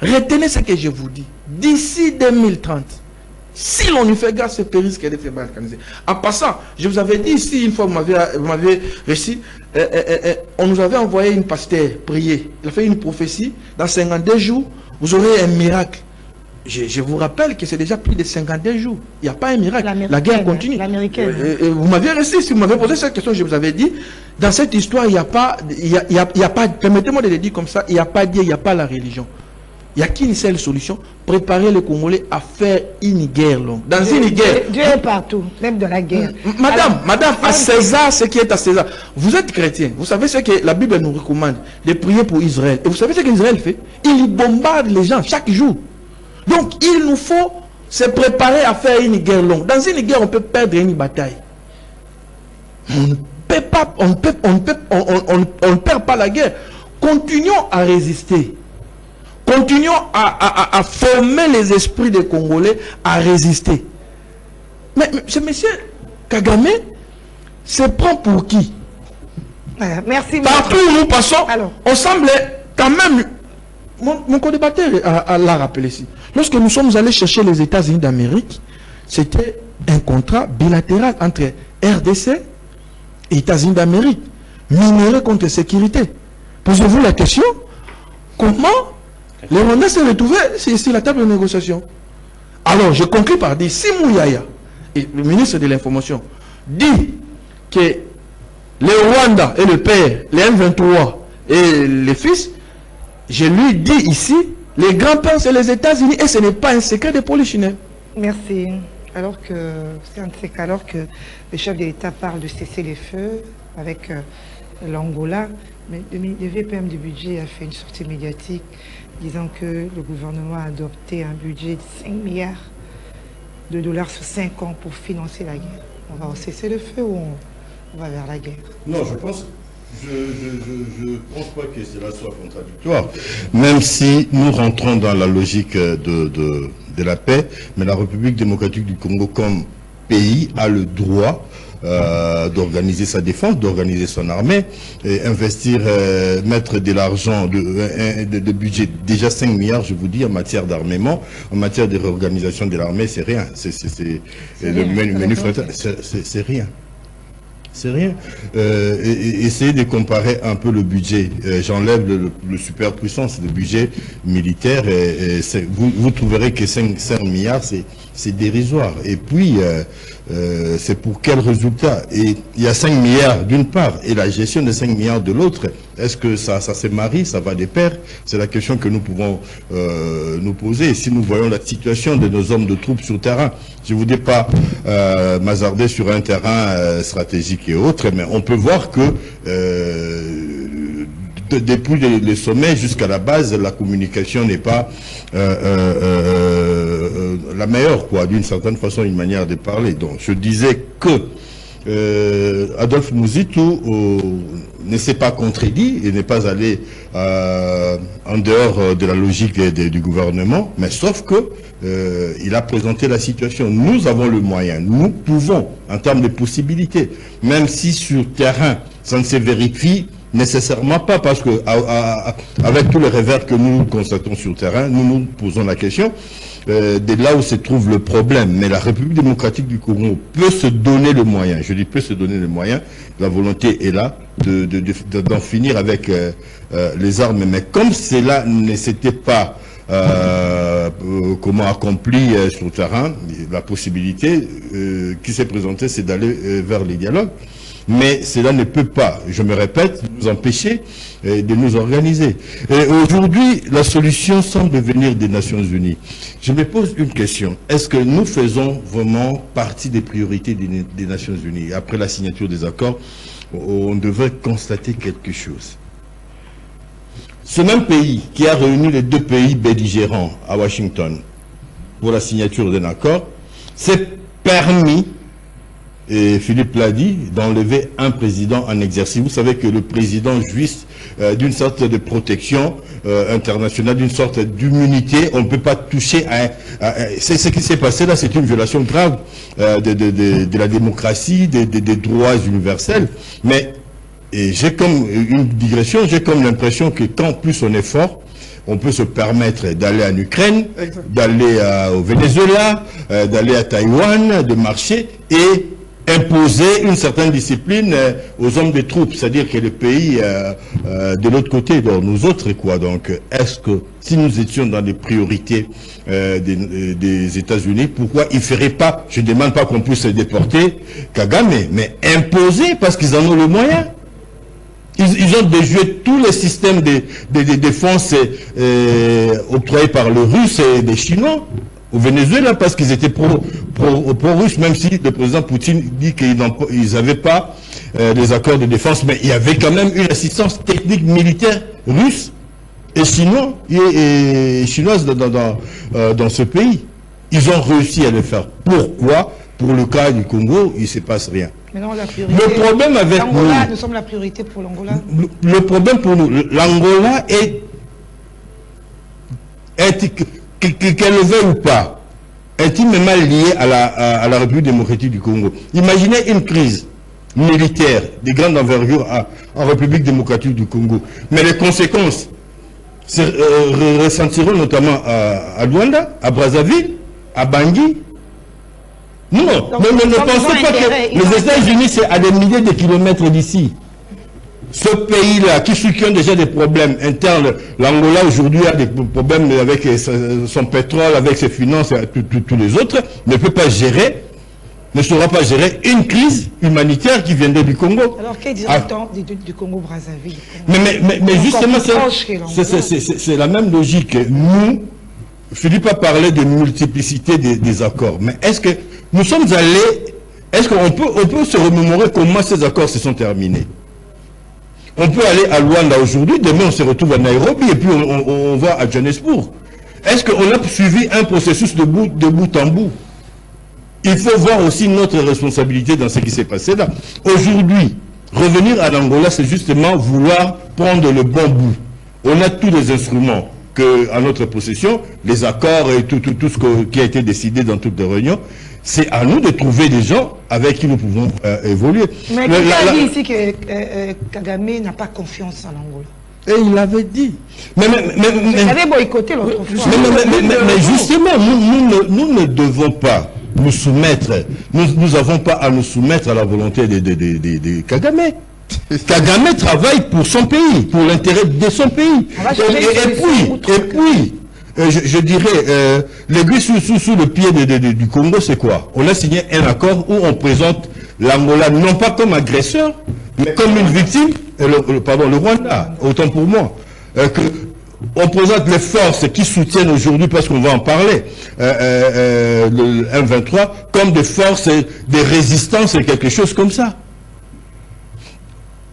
Speaker 5: retenez ce que je vous dis. D'ici 2030, si l'on y fait grâce, c'est risque de faire balkaniser. En passant, je vous avais dit ici, une fois, vous m'avez réussi, on nous avait envoyé une pasteur prier. Il a fait une prophétie. Dans 52 jours, vous aurez un miracle. Je vous rappelle que c'est déjà plus de 52 jours. Il n'y a pas un miracle. La guerre continue. Vous m'avez resté, si vous m'avez posé cette question, je vous avais dit, dans cette histoire, il n'y a pas, permettez-moi de le dire comme ça, il n'y a pas Dieu, il n'y a pas la religion. Il n'y a qu'une seule solution, préparer les Congolais à faire une guerre longue. Dans une guerre.
Speaker 1: Dieu est partout, même de la guerre.
Speaker 5: Madame, à César, ce qui est à César. Vous êtes chrétien, vous savez ce que la Bible nous recommande, de prier pour Israël. Et vous savez ce qu'Israël fait? Il bombarde les gens chaque jour. Donc, il nous faut se préparer à faire une guerre longue. Dans une guerre, on peut perdre une bataille. On ne perd pas la guerre. Continuons à résister. Continuons à former les esprits des Congolais à résister. Mais ce monsieur Kagame se prend pour qui?
Speaker 1: Merci.
Speaker 5: Partout où nous passons, on semble quand même... Mon co-débatteur l'a rappelé ici. Lorsque nous sommes allés chercher les États-Unis d'Amérique, c'était un contrat bilatéral entre RDC et États-Unis d'Amérique. Minerais contre sécurité. Posez-vous la question, comment les Rwandais se retrouvaient sur la table de négociation? Alors, je conclue par dire, si Mouyaya, le ministre de l'Information, dit que le Rwanda et le père, les M23 et les fils, je lui dis ici, les grands-pères, c'est les États-Unis et ce n'est pas un secret de polichinelle.
Speaker 1: Merci. Alors que le chef de l'État parle de cesser les feux avec l'Angola, mais le VPM du budget a fait une sortie médiatique disant que le gouvernement a adopté un budget de 5 milliards de dollars sur 5 ans pour financer la guerre. On va cesser le feu ou on va vers la guerre?
Speaker 2: Non, je pense pas que cela soit contradictoire, même si nous rentrons dans la logique de la paix, mais la République démocratique du Congo comme pays a le droit d'organiser sa défense, d'organiser son armée, et investir, mettre de l'argent, de budget, déjà 5 milliards, je vous dis, en matière d'armement, en matière de réorganisation de l'armée, c'est rien. Le menu frontal, c'est rien. C'est rien. Essayez de comparer un peu le budget. J'enlève le superpuissance, le budget militaire. Vous trouverez que 5 milliards, c'est dérisoire. Et puis, c'est pour quel résultat? Et il y a 5 milliards d'une part, et la gestion de 5 milliards de l'autre. Est-ce que ça se marie, ça va de pair? C'est la question que nous pouvons nous poser. Et si nous voyons la situation de nos hommes de troupes sur terrain, je ne vous dis pas m'hasarder sur un terrain stratégique et autres, mais on peut voir que depuis le sommet jusqu'à la base, la communication n'est pas la meilleure, quoi, d'une certaine façon, une manière de parler. Donc, je disais que Adolphe Mouzitou ne s'est pas contredit et n'est pas allé en dehors de la logique du gouvernement, mais sauf que il a présenté la situation. Nous avons le moyen, nous pouvons, en termes de possibilités, même si sur terrain, ça ne se vérifie nécessairement pas, parce que avec tous les revers que nous constatons sur terrain, nous nous posons la question de là où se trouve le problème. Mais la République démocratique du Congo peut se donner le moyen, je dis peut se donner le moyen, la volonté est là, d'en finir avec les armes. Mais comme cela ne s'était pas comment accompli sur le terrain, la possibilité qui s'est présentée, c'est d'aller vers les dialogues. Mais cela ne peut pas, je me répète, nous empêcher de nous organiser. Et aujourd'hui, la solution semble venir des Nations Unies. Je me pose une question. Est-ce que nous faisons vraiment partie des priorités des Nations Unies? Après la signature des accords, on devrait constater quelque chose. Ce même pays qui a réuni les deux pays belligérants à Washington pour la signature d'un accord
Speaker 4: s'est permis, et Philippe l'a dit, d'enlever un président en exercice. Vous savez que le président jouit d'une sorte de protection internationale, d'une sorte d'immunité. On ne peut pas toucher à... c'est ce qui s'est passé là, c'est une violation grave de la démocratie, des droits universels. Mais j'ai comme une digression, j'ai comme l'impression que quand plus on est fort, on peut se permettre d'aller en Ukraine, d'aller au Venezuela, d'aller à Taïwan, de marcher et imposer une certaine discipline aux hommes des troupes, c'est-à-dire que les pays de l'autre côté, donc nous autres, quoi. Donc, est-ce que si nous étions dans les priorités des États-Unis, pourquoi ils ne feraient pas, je ne demande pas qu'on puisse déporter Kagame, mais imposer parce qu'ils en ont le moyen. Ils ont déjoué tous les systèmes de défense octroyés par les Russes et les Chinois au Venezuela parce qu'ils étaient pro-russes, même si le président Poutine dit qu'ils n'avaient pas des accords de défense, mais il y avait quand même une assistance technique militaire russe et chinoise dans ce pays. Ils ont réussi à le faire. Pourquoi? Pour le cas du Congo, il ne se passe rien.
Speaker 1: Mais non, la priorité,
Speaker 4: le problème avec
Speaker 1: l'Angola, nous sommes la priorité pour l'Angola.
Speaker 4: Le problème pour nous, l'Angola est qu'elle le veuille ou pas, intimement liée à la République démocratique du Congo. Imaginez une crise militaire de grande envergure en République démocratique du Congo. Mais les conséquences se ressentiront notamment à Luanda, à Brazzaville, à Bangui. Non, mais ne pensez pas que les États-Unis, c'est à des milliers de kilomètres d'ici. Ce pays-là, qui ont déjà des problèmes internes, l'Angola aujourd'hui a des problèmes avec son pétrole, avec ses finances, et tous les autres, ne peut pas gérer, ne saura pas gérer une crise humanitaire qui viendrait du Congo.
Speaker 1: Alors, quel directeur du Congo-Brazzaville?
Speaker 4: Mais justement, c'est la même logique. Nous, Philippe a parlé de multiplicité des accords, mais est-ce que nous sommes allés, est-ce qu'on peut se remémorer comment ces accords se sont terminés? On peut aller à Luanda aujourd'hui, demain on se retrouve à Nairobi et puis on va à Johannesburg. Est-ce qu'on a suivi un processus de bout en bout? Il faut voir aussi notre responsabilité dans ce qui s'est passé là. Aujourd'hui, revenir à l'Angola, c'est justement vouloir prendre le bon bout. On a tous les instruments à notre possession, les accords et tout ce qui a été décidé dans toutes les réunions. C'est à nous de trouver des gens avec qui nous pouvons évoluer.
Speaker 1: Mais qui a dit ici que Kagame n'a pas confiance en Angola?
Speaker 5: Et il l'avait dit.
Speaker 1: Mais il avait boycotté l'autre fois.
Speaker 4: Mais justement, nous ne devons pas nous soumettre. Nous n'avons pas à nous soumettre à la volonté de Kagame. Kagame travaille pour son pays, pour l'intérêt de son pays. Et puis, je dirais, l'aiguille sous le pied du Congo, c'est quoi? On a signé un accord où on présente l'Angola non pas comme agresseur, mais comme une victime, le Rwanda, autant pour moi. On présente les forces qui soutiennent aujourd'hui, parce qu'on va en parler, le M23, comme des forces de résistance et quelque chose comme ça.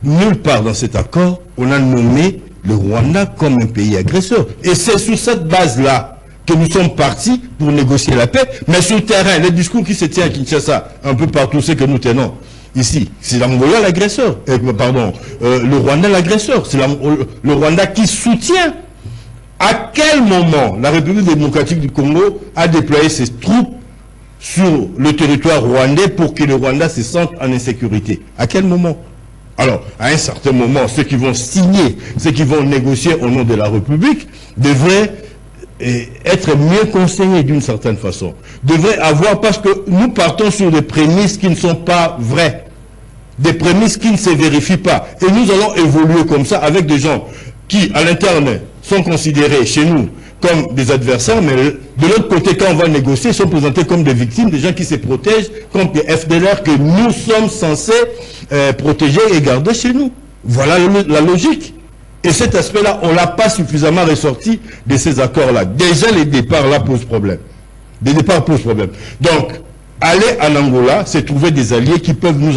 Speaker 4: Nulle part dans cet accord, on a nommé le Rwanda comme un pays agresseur. Et c'est sur cette base-là que nous sommes partis pour négocier la paix. Mais sur le terrain, les discours qui se tiennent à Kinshasa, un peu partout, c'est que nous tenons ici. C'est l'Angola l'agresseur. Le Rwanda l'agresseur. C'est le Rwanda qui soutient. À quel moment la République démocratique du Congo a déployé ses troupes sur le territoire rwandais pour que le Rwanda se sente en insécurité? À quel moment? Alors, à un certain moment, ceux qui vont signer, ceux qui vont négocier au nom de la République, devraient être mieux conseillés d'une certaine façon. Devraient avoir, parce que nous partons sur des prémices qui ne sont pas vraies, des prémices qui ne se vérifient pas. Et nous allons évoluer comme ça avec des gens qui, à l'interne, sont considérés chez nous comme des adversaires, mais de l'autre côté, quand on va négocier, ils sont présentés comme des victimes, des gens qui se protègent, comme des FDLR que nous sommes censés protéger et garder chez nous. Voilà la logique. Et cet aspect-là, on ne l'a pas suffisamment ressorti de ces accords-là. Déjà, les départs là posent problème. Les départs posent problème. Donc, aller en Angola, c'est trouver des alliés qui peuvent nous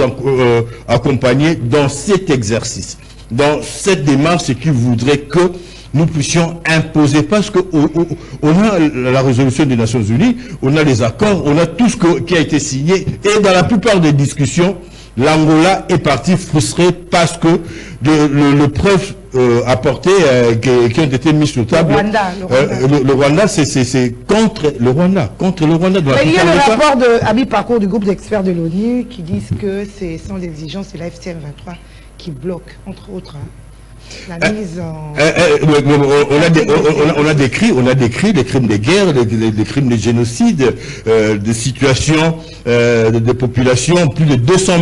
Speaker 4: accompagner dans cet exercice, dans cette démarche qui voudrait que nous puissions imposer, parce qu'on a la résolution des Nations Unies, on a les accords, on a tout ce qui a été signé, et dans la plupart des discussions, l'Angola est parti frustré parce que le preuve apportées qui ont été mises sur table. Le Rwanda, c'est contre le Rwanda. Contre le Rwanda.
Speaker 1: Il y a le rapport de Ami Parcours du groupe d'experts de l'ONU qui disent que ce sont les exigences de la FCM 23 qui bloquent, entre autres, la mise en...
Speaker 4: on a décrit les crimes de guerre, les crimes de génocide, des situations de population, plus de 200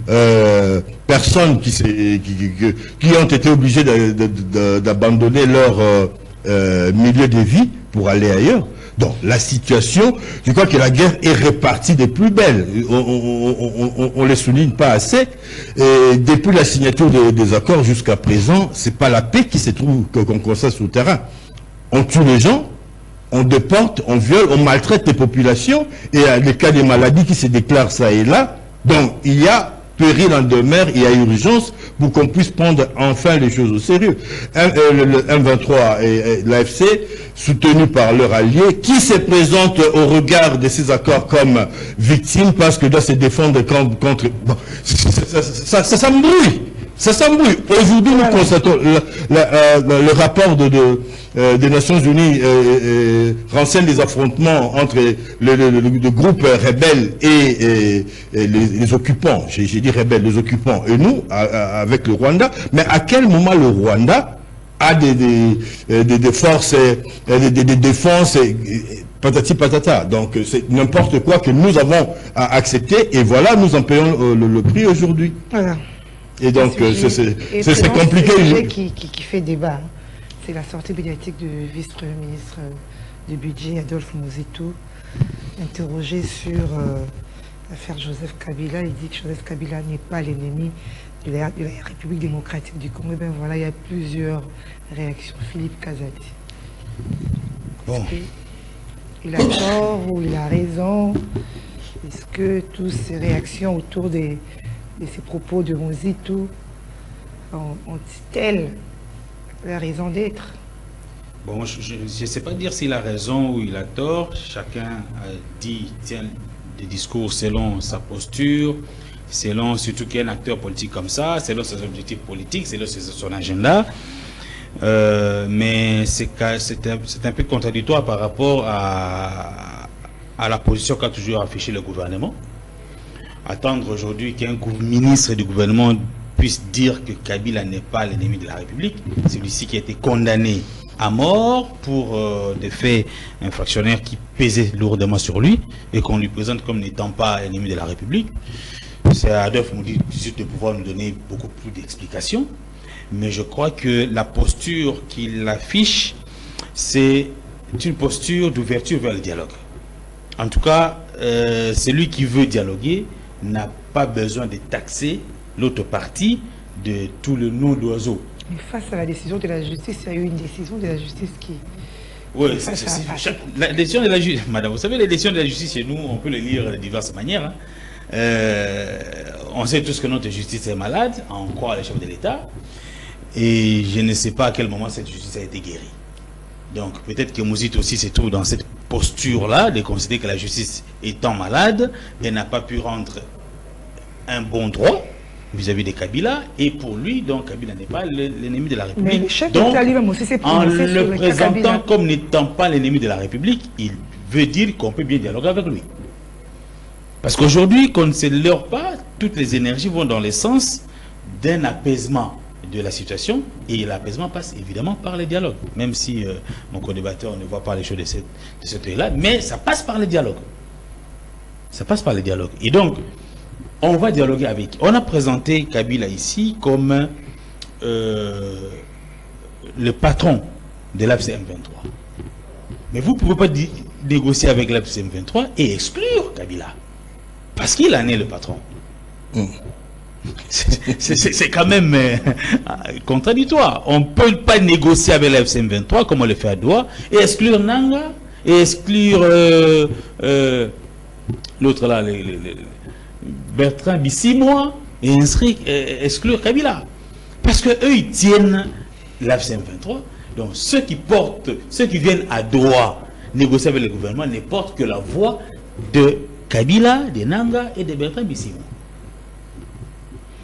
Speaker 4: 000 personnes qui ont été obligées d'abandonner leur milieu de vie pour aller ailleurs. Donc la situation, je crois que la guerre est répartie des plus belles. On ne les souligne pas assez. Et depuis la signature des accords jusqu'à présent, c'est pas la paix qui se trouve qu'on constate sur le terrain. On tue les gens, on déporte, on viole, on maltraite les populations, et il y a des cas de maladies qui se déclarent ça et là. Donc il y a péril en demeure, il y a urgence pour qu'on puisse prendre enfin les choses au sérieux. Le M23 et l'AFC, soutenus par leurs alliés, qui se présentent au regard de ces accords comme victimes parce que doivent se défendre contre... Bon, ça s'embrouille. Ça s'embrouille. Aujourd'hui, nous constatons le rapport des Nations Unies renseigne les affrontements entre le groupe rebelle et les occupants. J'ai dit rebelles, les occupants et nous, avec le Rwanda. Mais à quel moment le Rwanda a des forces, des défenses, patati patata. Donc c'est n'importe quoi que nous avons à accepter et voilà, nous en payons le prix aujourd'hui. Voilà. Et donc, c'est compliqué.
Speaker 1: Le sujet qui fait débat, c'est la sortie médiatique du vice-premier ministre du budget, Adolphe Mouzitou, interrogé sur l'affaire Joseph Kabila. Il dit que Joseph Kabila n'est pas l'ennemi de la République démocratique du Congo. Et bien voilà, il y a plusieurs réactions. Philippe Kazadi. Bon. Il a tort ou il a raison? Est-ce que toutes ces réactions autour de ces propos de Mouzitou ont-elles la raison d'être?
Speaker 3: Bon, je ne sais pas dire s'il a raison ou il a tort. Chacun tient des discours selon sa posture, selon surtout qu'un acteur politique comme ça, selon ses objectifs politiques, selon son agenda. Mais c'est un peu contradictoire par rapport à la position qu'a toujours affichée le gouvernement. Attendre aujourd'hui qu'un ministre du gouvernement puisse dire que Kabila n'est pas l'ennemi de la République, celui-ci qui a été condamné à mort pour des faits infractionnaires qui pesaient lourdement sur lui et qu'on lui présente comme n'étant pas l'ennemi de la République. C'est à Adolphe Mouzitou de pouvoir nous donner beaucoup plus d'explications, mais je crois que la posture qu'il affiche, c'est une posture d'ouverture vers le dialogue. En tout cas, celui qui veut dialoguer n'a pas besoin de taxer l'autre partie de tout le nom d'oiseau.
Speaker 1: Mais face à la décision de la justice, il y a eu une décision de la justice qui...
Speaker 3: Oui, la décision de la justice, madame, vous savez, les décisions de la justice chez nous, on peut les lire de diverses manières. On sait tous que notre justice est malade, on croit à les chefs de l'État, et je ne sais pas à quel moment cette justice a été guérie. Donc peut-être que Mouzitou aussi se trouve dans cette posture-là, de considérer que la justice étant malade, elle n'a pas pu rendre un bon droit vis-à-vis de Kabila, et pour lui, donc Kabila n'est pas l'ennemi de la République. Mais le chef donc, en le présentant comme n'étant pas l'ennemi de la République, il veut dire qu'on peut bien dialoguer avec lui. Parce qu'aujourd'hui, qu'on ne se leurre pas, toutes les énergies vont dans le sens d'un apaisement de la situation, et l'apaisement passe évidemment par le dialogue, même si mon co-débatteur ne voit pas les choses de cette œil-là, mais ça passe par le dialogue. Ça passe par le dialogue. Et donc, on va dialoguer avec. On a présenté Kabila ici comme le patron de l'AFC M23. Mais vous ne pouvez pas négocier avec l'AFC M23 et exclure Kabila. Parce qu'il en est le patron. C'est quand même contradictoire. On ne peut pas négocier avec la FCM23 comme on le fait à Doha et exclure Nanga et exclure l'autre là, Bertrand Bissimois et exclure Kabila. Parce que eux ils tiennent la FCM23 Donc ceux qui viennent à Doha négocier avec le gouvernement ne portent que la voix de Kabila, de Nanga et de Bertrand Bisimon.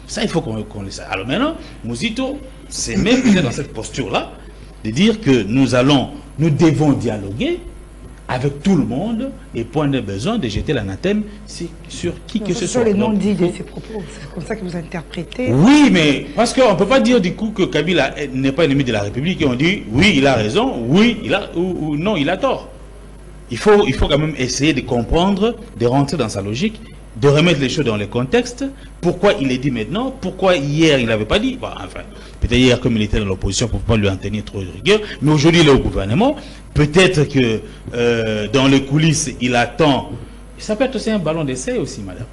Speaker 3: Ça, il faut qu'on le sache. Alors maintenant, Muzito c'est même dans cette posture-là de dire que nous devons dialoguer avec tout le monde et point de besoin de jeter l'anathème sur qui que ce soit.
Speaker 1: Ce sont les non-dits de ces propos, c'est comme ça que vous interprétez.
Speaker 3: Oui, mais parce qu'on ne peut pas dire du coup que Kabila n'est pas ennemi de la République et on dit oui, il a raison, oui, ou non, il a tort. Il faut quand même essayer de comprendre, de rentrer dans sa logique, de remettre les choses dans le contexte. Pourquoi il est dit maintenant? Pourquoi hier il n'avait pas dit? Bon, enfin, peut-être hier comme il était dans l'opposition pour ne pas lui en tenir trop de rigueur, mais aujourd'hui il est au gouvernement. Peut-être que dans les coulisses il attend. Ça peut être aussi un ballon d'essai aussi, madame.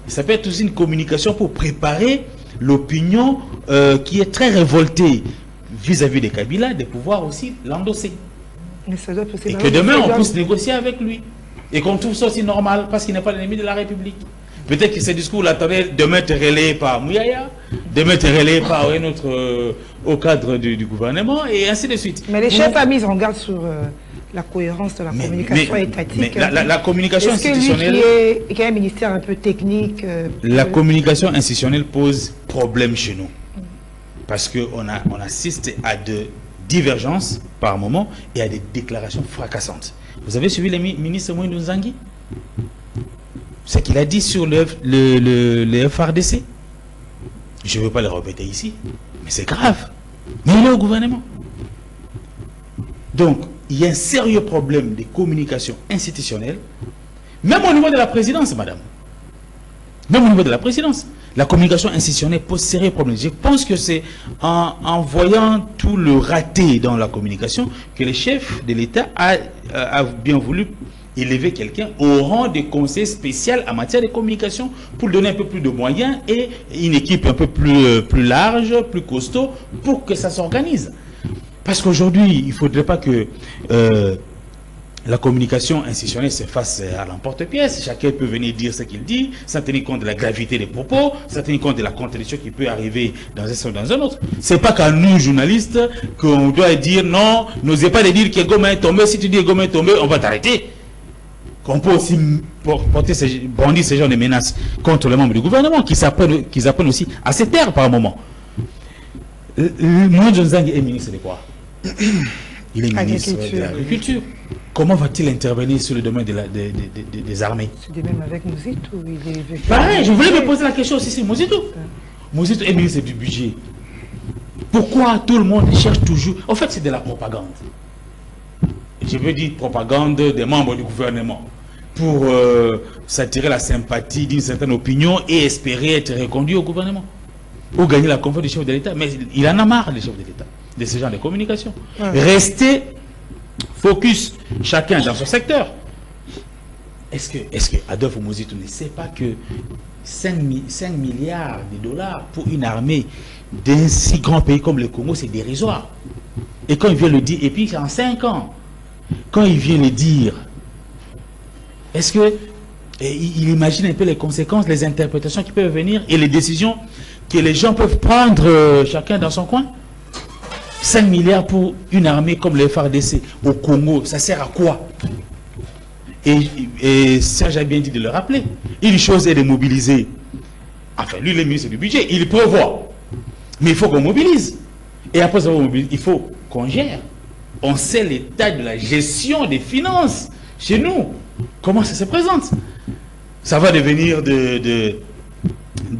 Speaker 3: Ça peut être aussi une communication pour préparer l'opinion qui est très révoltée vis-à-vis de Kabila, de pouvoir aussi l'endosser. Et que demain on puisse négocier avec lui. Et qu'on trouve ça aussi normal parce qu'il n'est pas l'ennemi de la République. Peut-être que ce discours l'attendait demain être relayé par Mouyaya, demain être relayé par un autre au cadre du gouvernement et ainsi de suite.
Speaker 1: Mais les chefs ont mis en garde sur la cohérence de la communication étatique.
Speaker 3: Mais la communication institutionnelle...
Speaker 1: Est-ce qu'il y a un ministère un peu technique
Speaker 3: la communication institutionnelle pose problème chez nous. Parce qu'on assiste à de divergences par moment et à des déclarations fracassantes. Vous avez suivi le ministre Moïse Nzangi? Ce qu'il a dit sur le FRDC. Je ne veux pas le répéter ici, mais c'est grave. Mais il est au gouvernement. Donc, il y a un sérieux problème de communication institutionnelle, même au niveau de la présidence, madame. Même au niveau de la présidence. La communication institutionnelle pose sérieux problème. Je pense que c'est en voyant tout le raté dans la communication que le chef de l'État a bien voulu élever quelqu'un au rang de conseiller spécial en matière de communication pour donner un peu plus de moyens et une équipe un peu plus large, plus costaud pour que ça s'organise. Parce qu'aujourd'hui, il ne faudrait pas que la communication institutionnelle se fasse à l'emporte-pièce. Chacun peut venir dire ce qu'il dit, sans tenir compte de la gravité des propos, sans tenir compte de la contradiction qui peut arriver dans un sens ou dans un autre. Ce n'est pas qu'à nous, journalistes, qu'on doit dire non, n'osez pas de dire que Goma est tombé. Si tu dis que Goma est tombé, on va t'arrêter. Qu'on peut aussi brandir ce genre de menaces contre les membres du gouvernement, qu'ils apprennent aussi à se taire par moment. Moïse Nzangi est ministre de quoi? Il est ministre de l'Agriculture. Comment va-t-il intervenir sur le domaine des armées?
Speaker 1: C'est même avec Muzito.
Speaker 3: Pareil, je voulais me poser la question aussi sur Muzito. Muzito est ministre du budget. Pourquoi tout le monde cherche toujours... En fait, c'est de la propagande. Je veux dire propagande des membres du gouvernement pour s'attirer la sympathie d'une certaine opinion et espérer être reconduit au gouvernement. Ou gagner la confiance du chef de l'État. Mais il en a marre, le chef de l'État, de ce genre de communication. Restez focus, chacun dans son secteur. Est-ce que Adolphe Muzito ne sait pas que 5 milliards de dollars pour une armée d'un si grand pays comme le Congo, c'est dérisoire? Et quand il vient le dire, et puis en 5 ans, quand il vient le dire, est-ce que il imagine un peu les conséquences, les interprétations qui peuvent venir et les décisions que les gens peuvent prendre chacun dans son coin? 5 milliards pour une armée comme le FARDC au Congo, ça sert à quoi? Et Serge a bien dit de le rappeler. Une chose est de mobiliser. Enfin, lui, le ministre du budget, il prévoit. Mais il faut qu'on mobilise. Et après avoir mobilisé, il faut qu'on gère. On sait l'état de la gestion des finances chez nous. Comment ça se présente? Ça va devenir des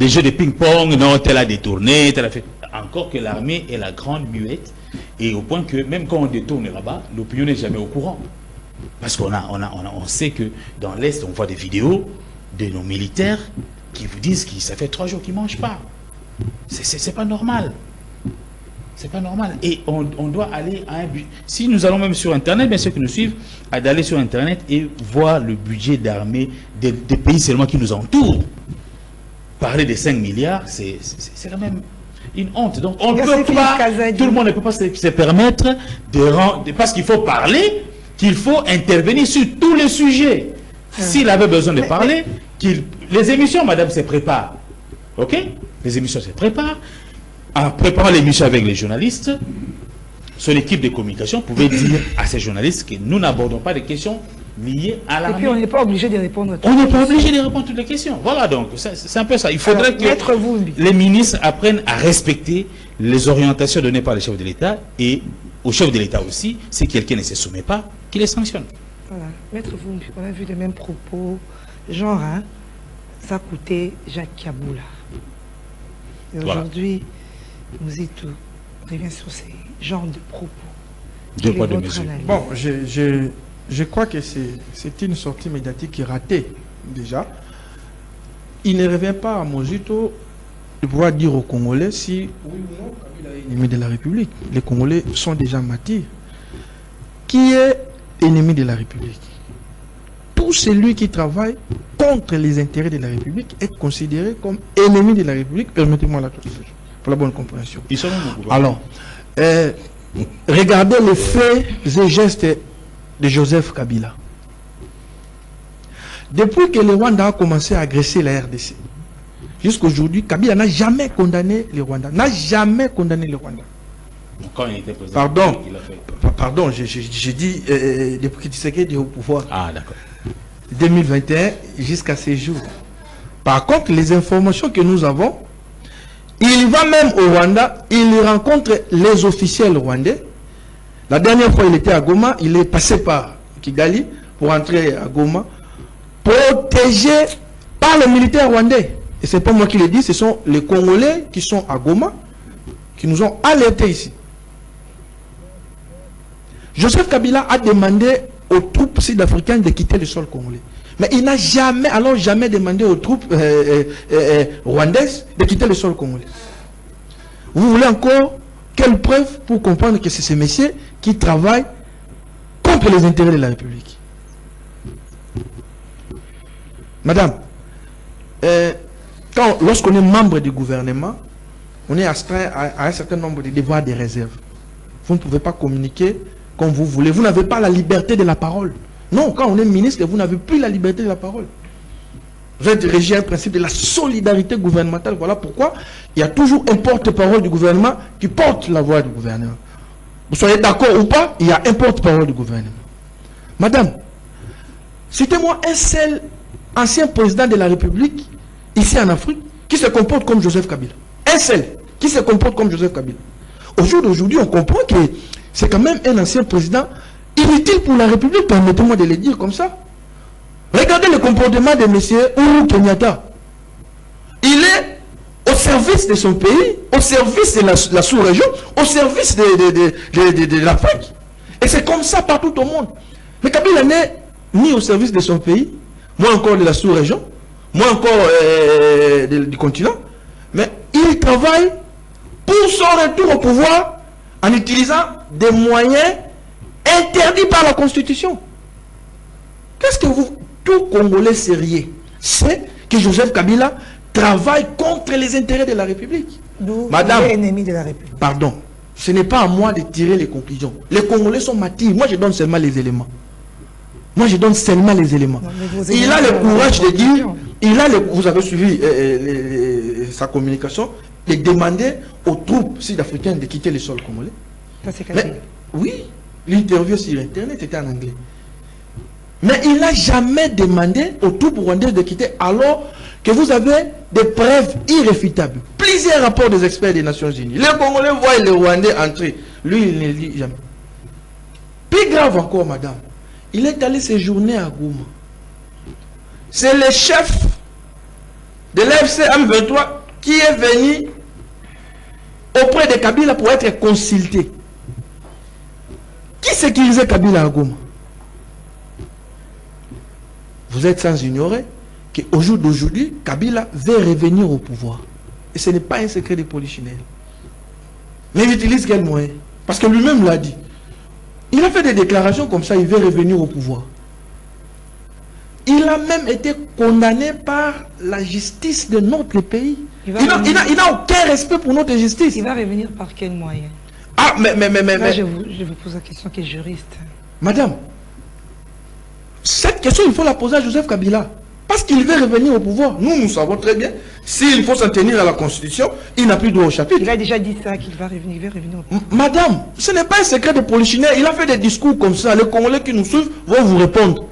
Speaker 3: jeux de ping-pong. Non, tel a détourné, tel a fait... Encore que l'armée est la grande muette, et au point que même quand on détourne là-bas, l'opinion n'est jamais au courant. Parce qu'on on sait que dans l'Est, on voit des vidéos de nos militaires qui vous disent que ça fait 3 jours qu'ils ne mangent pas. C'est pas normal. C'est pas normal. Et on doit aller à un but. Si nous allons même sur Internet, bien ceux qui nous suivent, d'aller sur Internet et voir le budget d'armée des pays seulement qui nous entourent. Parler des 5 milliards, c'est quand même une honte. Donc on ne peut pas, tout le monde ne peut pas se permettre parce qu'il faut parler, qu'il faut intervenir sur tous les sujets. S'il avait besoin de parler, les émissions, madame, se préparent. Ok? Les émissions se préparent. En préparant l'émission avec les journalistes, son équipe de communication pouvait dire à ces journalistes que nous n'abordons pas des questions liées à l'armée.
Speaker 1: Et puis on n'est pas obligé de répondre à toutes
Speaker 3: On
Speaker 1: les
Speaker 3: n'est pas
Speaker 1: questions.
Speaker 3: obligé de répondre à toutes les questions. Voilà, donc c'est un peu ça. Il faudrait
Speaker 1: Alors,
Speaker 3: que
Speaker 1: Maître Vumbi.
Speaker 3: les ministres apprennent à respecter les orientations données par les chefs de l'État, et au chef de l'État aussi, si quelqu'un ne se soumet pas, qu'il les sanctionne.
Speaker 1: Voilà. Maître Vumbi, on a vu les mêmes propos, genre, hein, ça coûtait Jacques Kaboula. Et
Speaker 3: Voilà.
Speaker 1: aujourd'hui, Mouzitou revient sur ces genres de propos.
Speaker 3: Deux
Speaker 1: Quelle est
Speaker 3: poids, deux
Speaker 1: votre
Speaker 3: mesures.
Speaker 1: analyse?
Speaker 5: Bon, je crois que c'est une sortie médiatique qui est ratée, déjà. Il ne revient pas à Mozito de pouvoir dire aux Congolais si, oui ou non, Kabila est ennemi de la République. Les Congolais sont déjà martyrs. Qui est ennemi de la République? Tout celui qui travaille contre les intérêts de la République est considéré comme ennemi de la République. Permettez-moi la traduction pour la bonne compréhension.
Speaker 3: Ils sont même au pouvoir.
Speaker 5: Alors, regardez les faits et gestes de Joseph Kabila. Depuis que le Rwanda a commencé à agresser la RDC, jusqu'à aujourd'hui, Kabila n'a jamais condamné le Rwanda. N'a jamais condamné le Rwanda.
Speaker 3: Quand il était président,
Speaker 5: Pardon.
Speaker 3: il a fait.
Speaker 5: Pardon, j'ai dit depuis que Tshisekedi est au pouvoir.
Speaker 3: Ah, d'accord.
Speaker 5: 2021 jusqu'à ces jours. Par contre, les informations que nous avons, il va même au Rwanda, il rencontre les officiels rwandais. La dernière fois, il était à Goma, il est passé par Kigali pour entrer à Goma, protégé par les militaires rwandais. Et c'est pas moi qui le dis, ce sont les Congolais qui sont à Goma, qui nous ont alertés ici. Joseph Kabila a demandé aux troupes sud-africaines de quitter le sol congolais. Mais il n'a jamais, alors jamais demandé aux troupes rwandaises de quitter le sol congolais. Vous voulez encore quelle preuve pour comprendre que c'est ces messieurs qui travaillent contre les intérêts de la République? Madame, lorsqu'on est membre du gouvernement, on est astreint à un certain nombre de devoirs de réserve. Vous ne pouvez pas communiquer comme vous voulez. Vous n'avez pas la liberté de la parole. Non, quand on est ministre, vous n'avez plus la liberté de la parole. Vous êtes régi à un principe de la solidarité gouvernementale. Voilà pourquoi il y a toujours un porte-parole du gouvernement qui porte la voix du gouvernement. Vous soyez d'accord ou pas, il y a un porte-parole du gouvernement. Madame, citez-moi un seul ancien président de la République, ici en Afrique, qui se comporte comme Joseph Kabila. Un seul qui se comporte comme Joseph Kabila. Au jour d'aujourd'hui, on comprend que c'est quand même un ancien président inutile pour la République, permettez-moi de le dire comme ça. Regardez le comportement de M. Uhuru Kenyatta. Il est au service de son pays, au service de la sous-région, au service de l'Afrique. Et c'est comme ça partout au monde. Mais Kabila n'est ni au service de son pays, moins encore de la sous-région, moins encore du continent, mais il travaille pour son retour au pouvoir en utilisant des moyens interdits par la Constitution. Qu'est-ce que tout Congolais sérieux sait que Joseph Kabila travaille contre les intérêts de la République? Madame,
Speaker 1: il est ennemi de la République.
Speaker 5: Pardon, ce n'est pas à moi de tirer les conclusions. Les Congolais sont martyrs. Moi, je donne seulement les éléments. Moi, je donne seulement les éléments.
Speaker 1: Non,
Speaker 5: Il a le courage de dire, vous avez suivi sa communication, de demander aux troupes sud-africaines de quitter le sol congolais.
Speaker 1: Ça, c'est
Speaker 5: Mais,
Speaker 1: Kabila.
Speaker 5: oui, l'interview sur Internet était en anglais. Mais il n'a jamais demandé aux troupes rwandaises de quitter alors que vous avez des preuves irréfutables. Plusieurs rapports des experts des Nations Unies. Les Congolais voient les Rwandais entrer. Lui, il ne le dit jamais. Plus grave encore, madame, il est allé séjourner à Goma. C'est le chef de l'AFC M23 qui est venu auprès de Kabila pour être consulté. Qui sécurisait Kabila à Goma? Vous êtes sans ignorer qu'au jour d'aujourd'hui, Kabila veut revenir au pouvoir. Et ce n'est pas un secret de polichinelle. Mais il utilise quel moyen? Parce que lui-même l'a dit. Il a fait des déclarations comme ça, il veut revenir au pouvoir. Il a même été condamné par la justice de notre pays. Il n'a aucun respect pour notre justice.
Speaker 1: Il va revenir par quel moyen?
Speaker 5: Ah, mais...
Speaker 1: Là, je vous pose la question qui est juriste.
Speaker 5: Madame, cette question, il faut la poser à Joseph Kabila. Parce qu'il veut revenir au pouvoir. Nous savons très bien, s'il faut s'en tenir à la Constitution, il n'a plus droit au chapitre.
Speaker 1: Il a déjà dit ça, qu'il va revenir, il veut revenir au pouvoir.
Speaker 5: Madame, ce n'est pas un secret de polichinelle. Il a fait des discours comme ça. Les Congolais qui nous suivent vont vous répondre.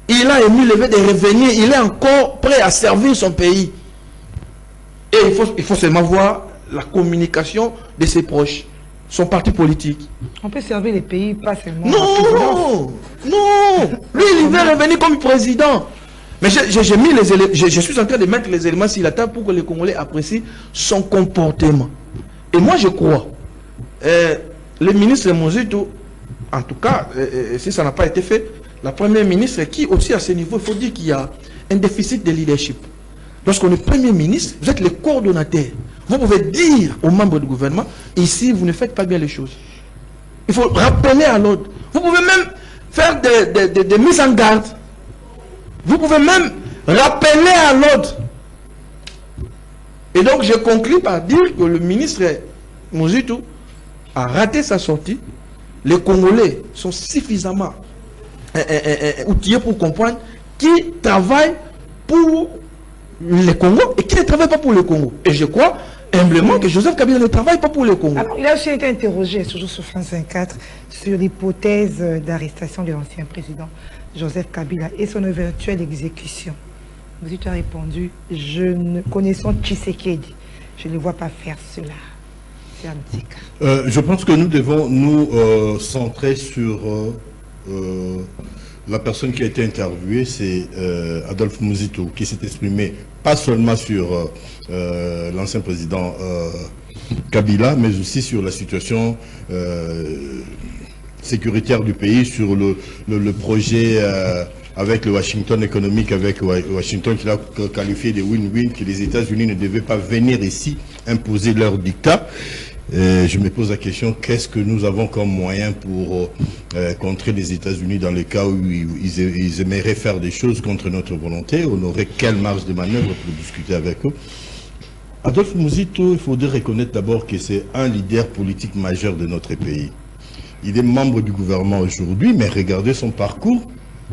Speaker 5: Il a émis le vœu de revenir. Il est encore prêt à servir son pays. Et il faut seulement voir la communication de ses proches, son parti politique.
Speaker 1: On peut servir les pays, pas seulement...
Speaker 5: Non, non. Lui, il veut revenir comme président. Mais j'ai mis les éléments, je suis en train de mettre les éléments sur la table pour que les Congolais apprécient son comportement. Et moi, je crois, le ministre Monzito, en tout cas, si ça n'a pas été fait, la première ministre qui aussi à ce niveau, il faut dire qu'il y a un déficit de leadership. Lorsqu'on est premier ministre, vous êtes le coordonnateur. Vous pouvez dire aux membres du gouvernement, ici, vous ne faites pas bien les choses. Il faut rappeler à l'ordre. Vous pouvez même faire des mises en garde. Vous pouvez même rappeler à l'ordre. Et donc, je conclue par dire que le ministre Monzito a raté sa sortie. Les Congolais sont suffisamment outillés pour comprendre qui travaille pour le Congo et qui ne travaille pas pour le Congo. Et je crois humblement que Joseph Kabila ne travaille pas pour le Congo.
Speaker 1: Alors, il a aussi été interrogé, toujours sur France 24, sur l'hypothèse d'arrestation de l'ancien président Joseph Kabila et son éventuelle exécution. Vous avez répondu, connaissant Tshisekedi, je ne vois pas faire cela. C'est un petit cas.
Speaker 2: Je pense que nous devons nous centrer sur la personne qui a été interviewée, c'est Adolphe Monzito, qui s'est exprimé pas seulement sur l'ancien président Kabila, mais aussi sur la situation sécuritaire du pays, sur le projet avec le Washington économique, avec Washington qui l'a qualifié de win-win, que les États-Unis ne devaient pas venir ici imposer leur dictat. Je me pose la question, qu'est-ce que nous avons comme moyen pour contrer les États-Unis dans le cas où ils aimeraient faire des choses contre notre volonté? On aurait quelle marge de manœuvre pour discuter avec eux? Adolphe Monzito, il faudrait reconnaître d'abord que c'est un leader politique majeur de notre pays. Il est membre du gouvernement aujourd'hui, mais regardez son parcours,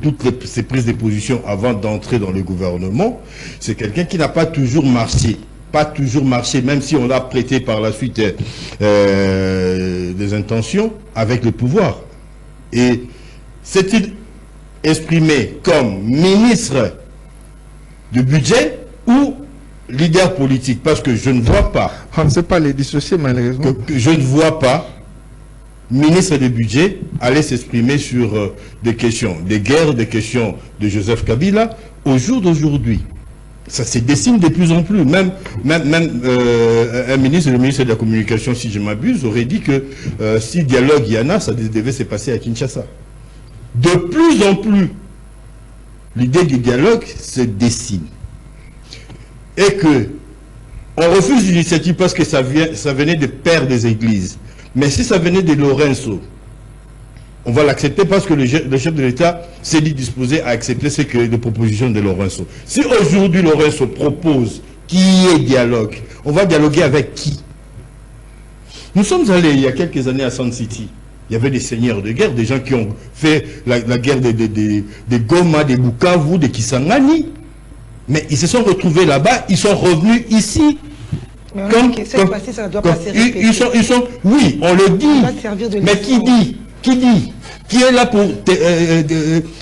Speaker 2: toutes ses prises de position avant d'entrer dans le gouvernement. C'est quelqu'un qui n'a pas toujours marché. Pas toujours marché, même si on l'a prêté par la suite des intentions avec le pouvoir. Et s'est-il exprimé comme ministre du budget ou leader politique? Parce que je ne vois pas.
Speaker 5: On ne sait pas les dissocier malheureusement.
Speaker 2: Que je ne vois pas ministre du budget aller s'exprimer sur des questions de guerre, des questions de Joseph Kabila au jour d'aujourd'hui. Ça se dessine de plus en plus. Même un ministre, le ministre de la Communication, si je m'abuse, aurait dit que si dialogue il y en a, ça devait se passer à Kinshasa. De plus en plus, l'idée du dialogue se dessine. Et que on refuse l'initiative parce que ça venait des pères des églises. Mais si ça venait de Lorenzo, on va l'accepter parce que le chef de l'État s'est dit disposé à accepter les propositions de Lorenzo. Si aujourd'hui Lorenzo propose qu'il y ait dialogue, on va dialoguer avec qui? Nous sommes allés il y a quelques années à Sun City. Il y avait des seigneurs de guerre, des gens qui ont fait la guerre des Goma, des Bukavu, des Kisangani. Mais ils se sont retrouvés là-bas, ils sont revenus ici.
Speaker 1: Mais cette fois-ci, ça ne doit pas se répéter.
Speaker 2: Oui, on le dit. Mais qui dit? Qui est là pour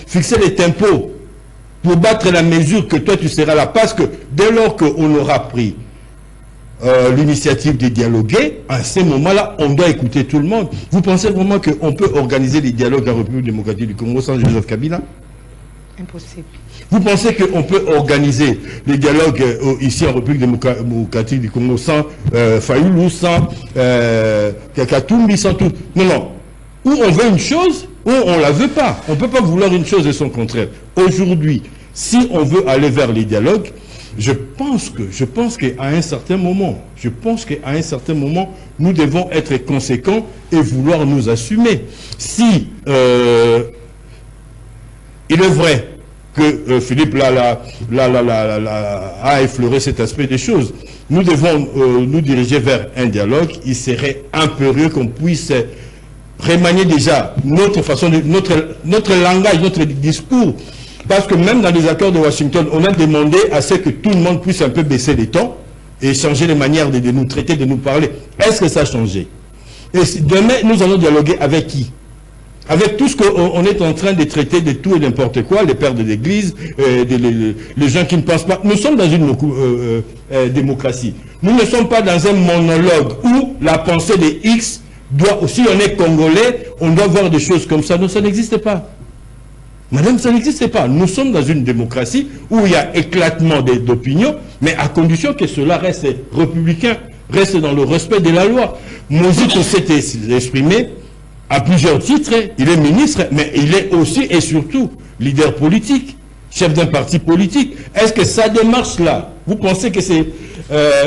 Speaker 2: fixer les tempos, pour battre la mesure que toi tu seras là? Parce que dès lors qu'on aura pris l'initiative de dialoguer, à ce moment-là, on doit écouter tout le monde. Vous pensez vraiment qu'on peut organiser des dialogues en République démocratique du Congo sans Joseph Kabila? Impossible. Vous pensez qu'on peut organiser les dialogues ici en République démocratique du Congo sans Fayoulou, sans Kakatumbi, sans tout? Non. Ou on veut une chose, ou on ne la veut pas. On ne peut pas vouloir une chose et son contraire. Aujourd'hui, si on veut aller vers les dialogues, je pense qu'à un certain moment, nous devons être conséquents et vouloir nous assumer. Si il est vrai que Philippe a effleuré cet aspect des choses, nous devons nous diriger vers un dialogue. Il serait impérieux qu'on puisse remanier déjà notre façon de, notre langage, notre discours,
Speaker 4: Parce que même dans les accords de Washington, on a demandé à ce que tout le monde puisse un peu baisser les tons et changer les manières de nous traiter, de nous parler. Est-ce que ça a changé? Et demain, nous allons dialoguer avec qui? Avec tout ce qu'on est en train de traiter de tout et n'importe quoi, les pères de l'église, les gens qui ne pensent pas. Nous sommes dans une démocratie. Nous ne sommes pas dans un monologue où la pensée des X doit, si on est congolais, on doit voir des choses comme ça. Non, ça n'existe pas. Madame, ça n'existe pas. Nous sommes dans une démocratie où il y a éclatement d'opinions, mais à condition que cela reste républicain, reste dans le respect de la loi. Mozito s'est exprimé à plusieurs titres. Il est ministre, mais il est aussi et surtout leader politique, chef d'un parti politique. Est-ce que sa démarche-là, vous pensez que c'est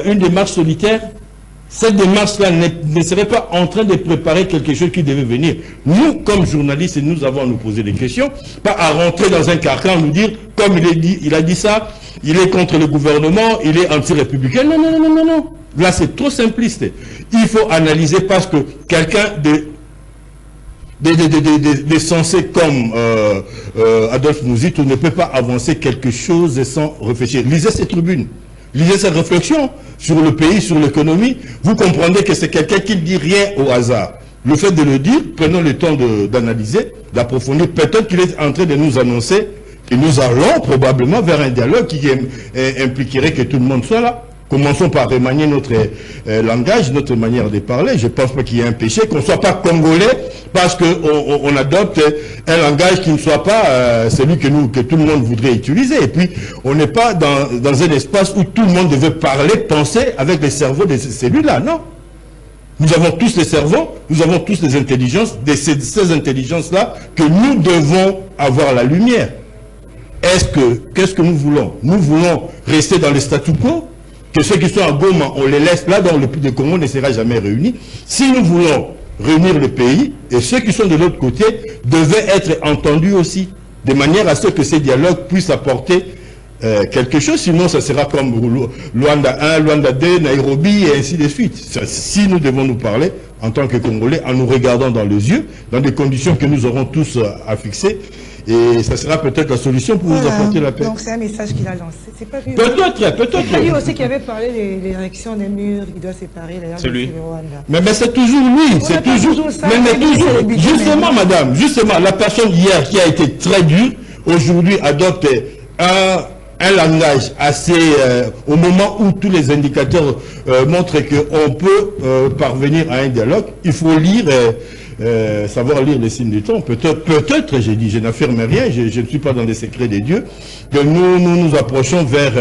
Speaker 4: une démarche solitaire? Cette démarche-là ne serait pas en train de préparer quelque chose qui devait venir. Nous, comme journalistes, nous avons à nous poser des questions, pas à rentrer dans un carcan, nous dire, comme il a dit ça, il est contre le gouvernement, il est anti-républicain. Non, non, non, non, non, non. Là, c'est trop simpliste. Il faut analyser parce que quelqu'un des sensés comme Adolphe Muzito ne peut pas avancer quelque chose sans réfléchir. Lisez ces tribunes. Lisez cette réflexion sur le pays, sur l'économie. Vous comprendrez que c'est quelqu'un qui ne dit rien au hasard. Le fait de le dire, prenons le temps d'analyser, d'approfondir. Peut-être qu'il est en train de nous annoncer que nous allons probablement vers un dialogue qui impliquerait que tout le monde soit là. Commençons par remanier notre langage, notre manière de parler. Je ne pense pas qu'il y ait un péché, qu'on ne soit pas congolais parce qu'on adopte un langage qui ne soit pas celui que tout le monde voudrait utiliser. Et puis, on n'est pas dans un espace où tout le monde devait parler, penser avec les cerveaux de celui-là. Non. Nous avons tous les cerveaux, nous avons tous les intelligences, de ces intelligences-là que nous devons avoir la lumière. Qu'est-ce que nous voulons? Nous voulons rester dans le statu quo, que ceux qui sont à Goma, on les laisse là, dans le Congo ne sera jamais réuni. Si nous voulons réunir le pays, et ceux qui sont de l'autre côté devaient être entendus aussi, de manière à ce que ces dialogues puissent apporter quelque chose, sinon ça sera comme Luanda 1, Luanda 2, Nairobi, et ainsi de suite. Si nous devons nous parler en tant que Congolais, en nous regardant dans les yeux, dans des conditions que nous aurons tous à fixer, et ça sera peut-être la solution pour vous apporter la paix.
Speaker 1: Donc c'est un message qu'il a lancé. C'est pas lui.
Speaker 4: Peut-être.
Speaker 1: C'est lui aussi qui avait parlé des érections des murs, il doit séparer les
Speaker 3: C'est lui.
Speaker 4: Mais c'est toujours lui. C'est toujours
Speaker 1: ça.
Speaker 4: Mais toujours. Justement, madame, justement, la personne hier qui a été très dure, aujourd'hui adopte un langage assez, au moment où tous les indicateurs montrent qu'on peut parvenir à un dialogue, il faut lire, savoir lire les signes du temps. Peut-être, j'ai dit, je n'affirme rien, je ne suis pas dans les secrets des dieux, que nous approchons vers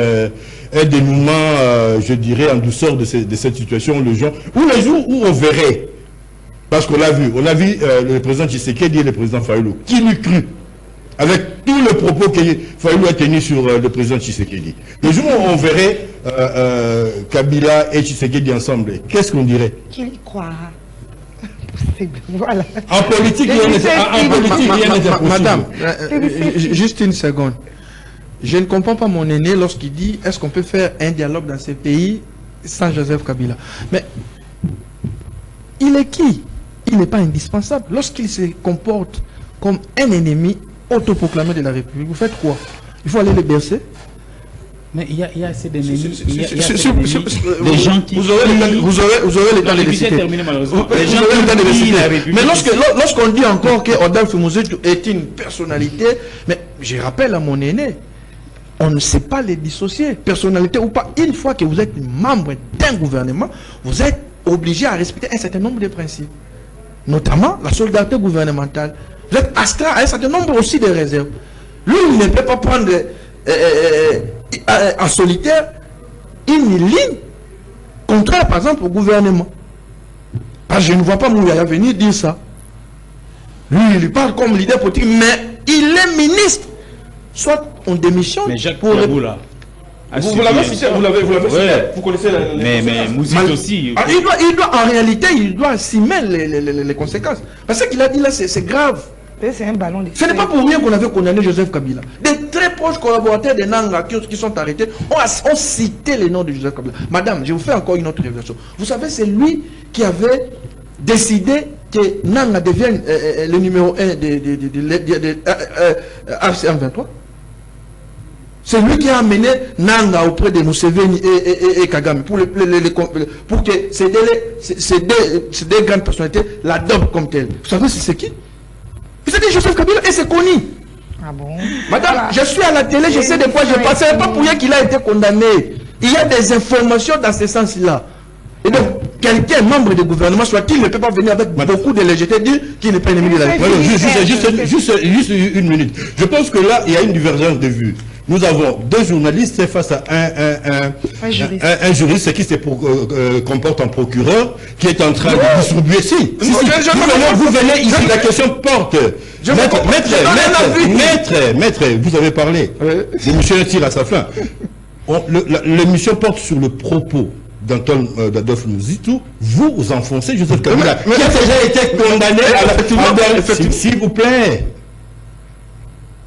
Speaker 4: un dénouement, je dirais, en douceur de cette situation, le jour où on verrait, parce qu'on l'a vu, le président Tshisekedi et le président Fayulu, qui l'eût cru, avec tout le propos que Fayulu a tenu sur le président Tshisekedi. Le jour où on verrait Kabila et Tshisekedi ensemble, qu'est-ce qu'on dirait?
Speaker 1: Qu'il y croira. Voilà.
Speaker 4: En politique, rien n'est impossible.
Speaker 5: Madame, juste une seconde. Je ne comprends pas mon aîné lorsqu'il dit est-ce qu'on peut faire un dialogue dans ces pays sans Joseph Kabila. Mais il est qui? Il n'est pas indispensable. Lorsqu'il se comporte comme un ennemi autoproclamé de la République, vous faites quoi? Il faut aller le bercer?
Speaker 3: Mais il y a assez d'ennemis.
Speaker 5: Des gens qui... Vous aurez le temps de les citer. Mais lorsqu'on dit encore que Adolphe Muzito est une personnalité, mais je rappelle à mon aîné, on ne sait pas les dissocier, personnalité ou pas. Une fois que vous êtes membre d'un gouvernement, vous êtes obligé à respecter un certain nombre de principes. Notamment la solidarité gouvernementale. Vous êtes astreint à un certain nombre aussi de réserves. Lui, il ne peut pas prendre en solitaire une ligne contraire, par exemple, au gouvernement. Parce que je ne vois pas Mouyaya venir dire ça. Lui, il parle comme leader politique, mais il est ministre. Soit on démissionne.
Speaker 3: Mais Jacques Kabou, là.
Speaker 5: Vous l'avez cité, vous l'avez cité. Vous connaissez
Speaker 3: mais Muzito aussi.
Speaker 5: Il doit, en réalité, il doit assumer les conséquences. Parce qu'il a dit là, c'est grave.
Speaker 1: C'est un ballon.
Speaker 5: Ce n'est pas pour rien qu'on avait condamné Joseph Kabila. Des très proches collaborateurs de Nanga qui sont arrêtés ont cité les noms de Joseph Kabila. Madame, je vous fais encore une autre révélation. Vous savez, c'est lui qui avait décidé que Nanga devienne le numéro 1 de RCM 23. C'est lui qui a amené Nanga auprès de Museveni et Kagame pour que ces deux grandes personnalités l'adoptent comme telle. Vous savez c'est qui? C'est dit Joseph Kabila et c'est connu.
Speaker 1: Ah bon?
Speaker 5: Madame,
Speaker 1: Voilà.
Speaker 5: je suis à la télé, je sais de quoi je parle. Ce n'est pas pour rien qu'il a été condamné. Il y a des informations dans ce sens-là. Et donc, quelqu'un, membre du gouvernement, soit-il, ne peut pas venir avec beaucoup de légèreté dire qu'il n'est pas ennemi de la République.
Speaker 4: Juste une minute. Je pense que là, il y a une divergence de vues. Nous avons deux journalistes face à un juriste qui se comporte en procureur, qui est en train de distribuer. Si. Vous venez ici, la question porte. Maître, vous avez parlé. L'émission tire à sa fin. L'émission porte sur le propos d'Adolphe Muzitu. Vous enfoncez Joseph Kabila, qui a déjà été condamné à s'il vous plaît.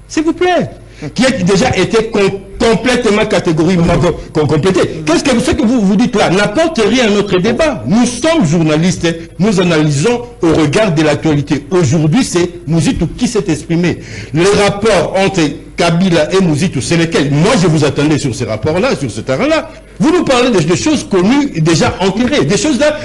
Speaker 4: S'il vous plaît. Qui a déjà été complètement catégoriquement complété. Qu'est-ce que vous dites là n'apporte rien à notre débat. Nous sommes journalistes, nous analysons au regard de l'actualité. Aujourd'hui, c'est Muzitu qui s'est exprimé. Les rapports entre Kabila et Muzitu, c'est lesquels? Moi, je vous attendais sur ces rapports-là, sur ce terrain-là. Vous nous parlez de choses connues, déjà enterrées. Des choses là,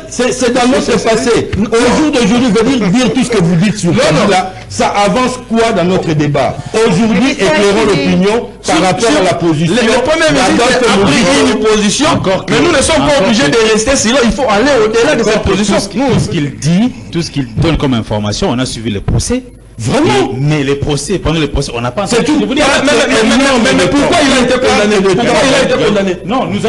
Speaker 4: c'est dans notre passé. Au jour d'aujourd'hui, venir dire tout ce que vous dites sur Kabila, ça avance quoi dans notre débat? Aujourd'hui, éclairons l'opinion par rapport à la position.
Speaker 5: Le premier ministre a pris une position, mais nous ne sommes pas obligés de rester sinon il faut aller au-delà de cette position.
Speaker 3: Tout ce qu'il dit, tout ce qu'il donne comme information, on a suivi le procès.
Speaker 4: Vraiment?
Speaker 3: Mais les procès, pendant les procès, on n'a pas...
Speaker 4: C'est tout.
Speaker 5: Mais pourquoi il a été condamné? Pourquoi il a été condamné?
Speaker 3: Non, nous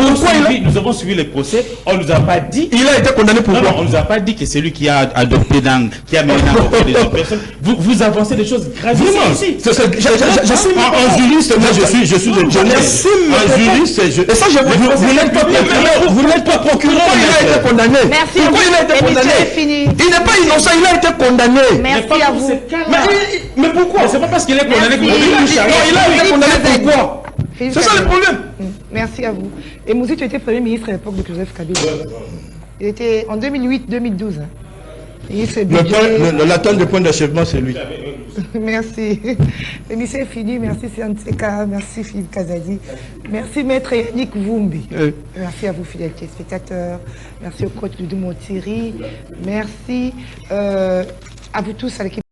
Speaker 3: avons suivi les procès, on ne nous a pas dit...
Speaker 5: Il a été condamné pourquoi?
Speaker 3: Non, on ne nous a pas dit que c'est lui qui a adopté Nang, qui a mené Nang auprès des autres personnes. Vous avancez des choses gravissimes ici.
Speaker 4: En juriste, moi je suis un journaliste. En juriste,
Speaker 5: et ça
Speaker 4: vous n'êtes pas procureur.
Speaker 5: Pourquoi il a été condamné?
Speaker 1: Merci.
Speaker 5: Pourquoi il a été condamné?
Speaker 1: Fini.
Speaker 5: Il n'est pas innocent, il a été condamné.
Speaker 1: Merci à vous.
Speaker 5: Mais pourquoi?
Speaker 3: C'est pas parce qu'il est condamné que
Speaker 5: il a été condamné pourquoi? C'est ça le problème.
Speaker 1: Merci à vous. Et Mouzi, tu étais Premier ministre à l'époque de Joseph Kabila. Il était en 2008-2012.
Speaker 4: L'attente de point d'achèvement, c'est lui.
Speaker 1: Merci. L'émission est finie. Merci Sianseka. Merci Philippe Kazadi. Merci Maître Yannick Vumbi. Merci à vous, fidèles téléspectateurs. Merci au coach Doudou Montiri. Merci à vous tous, à l'équipe.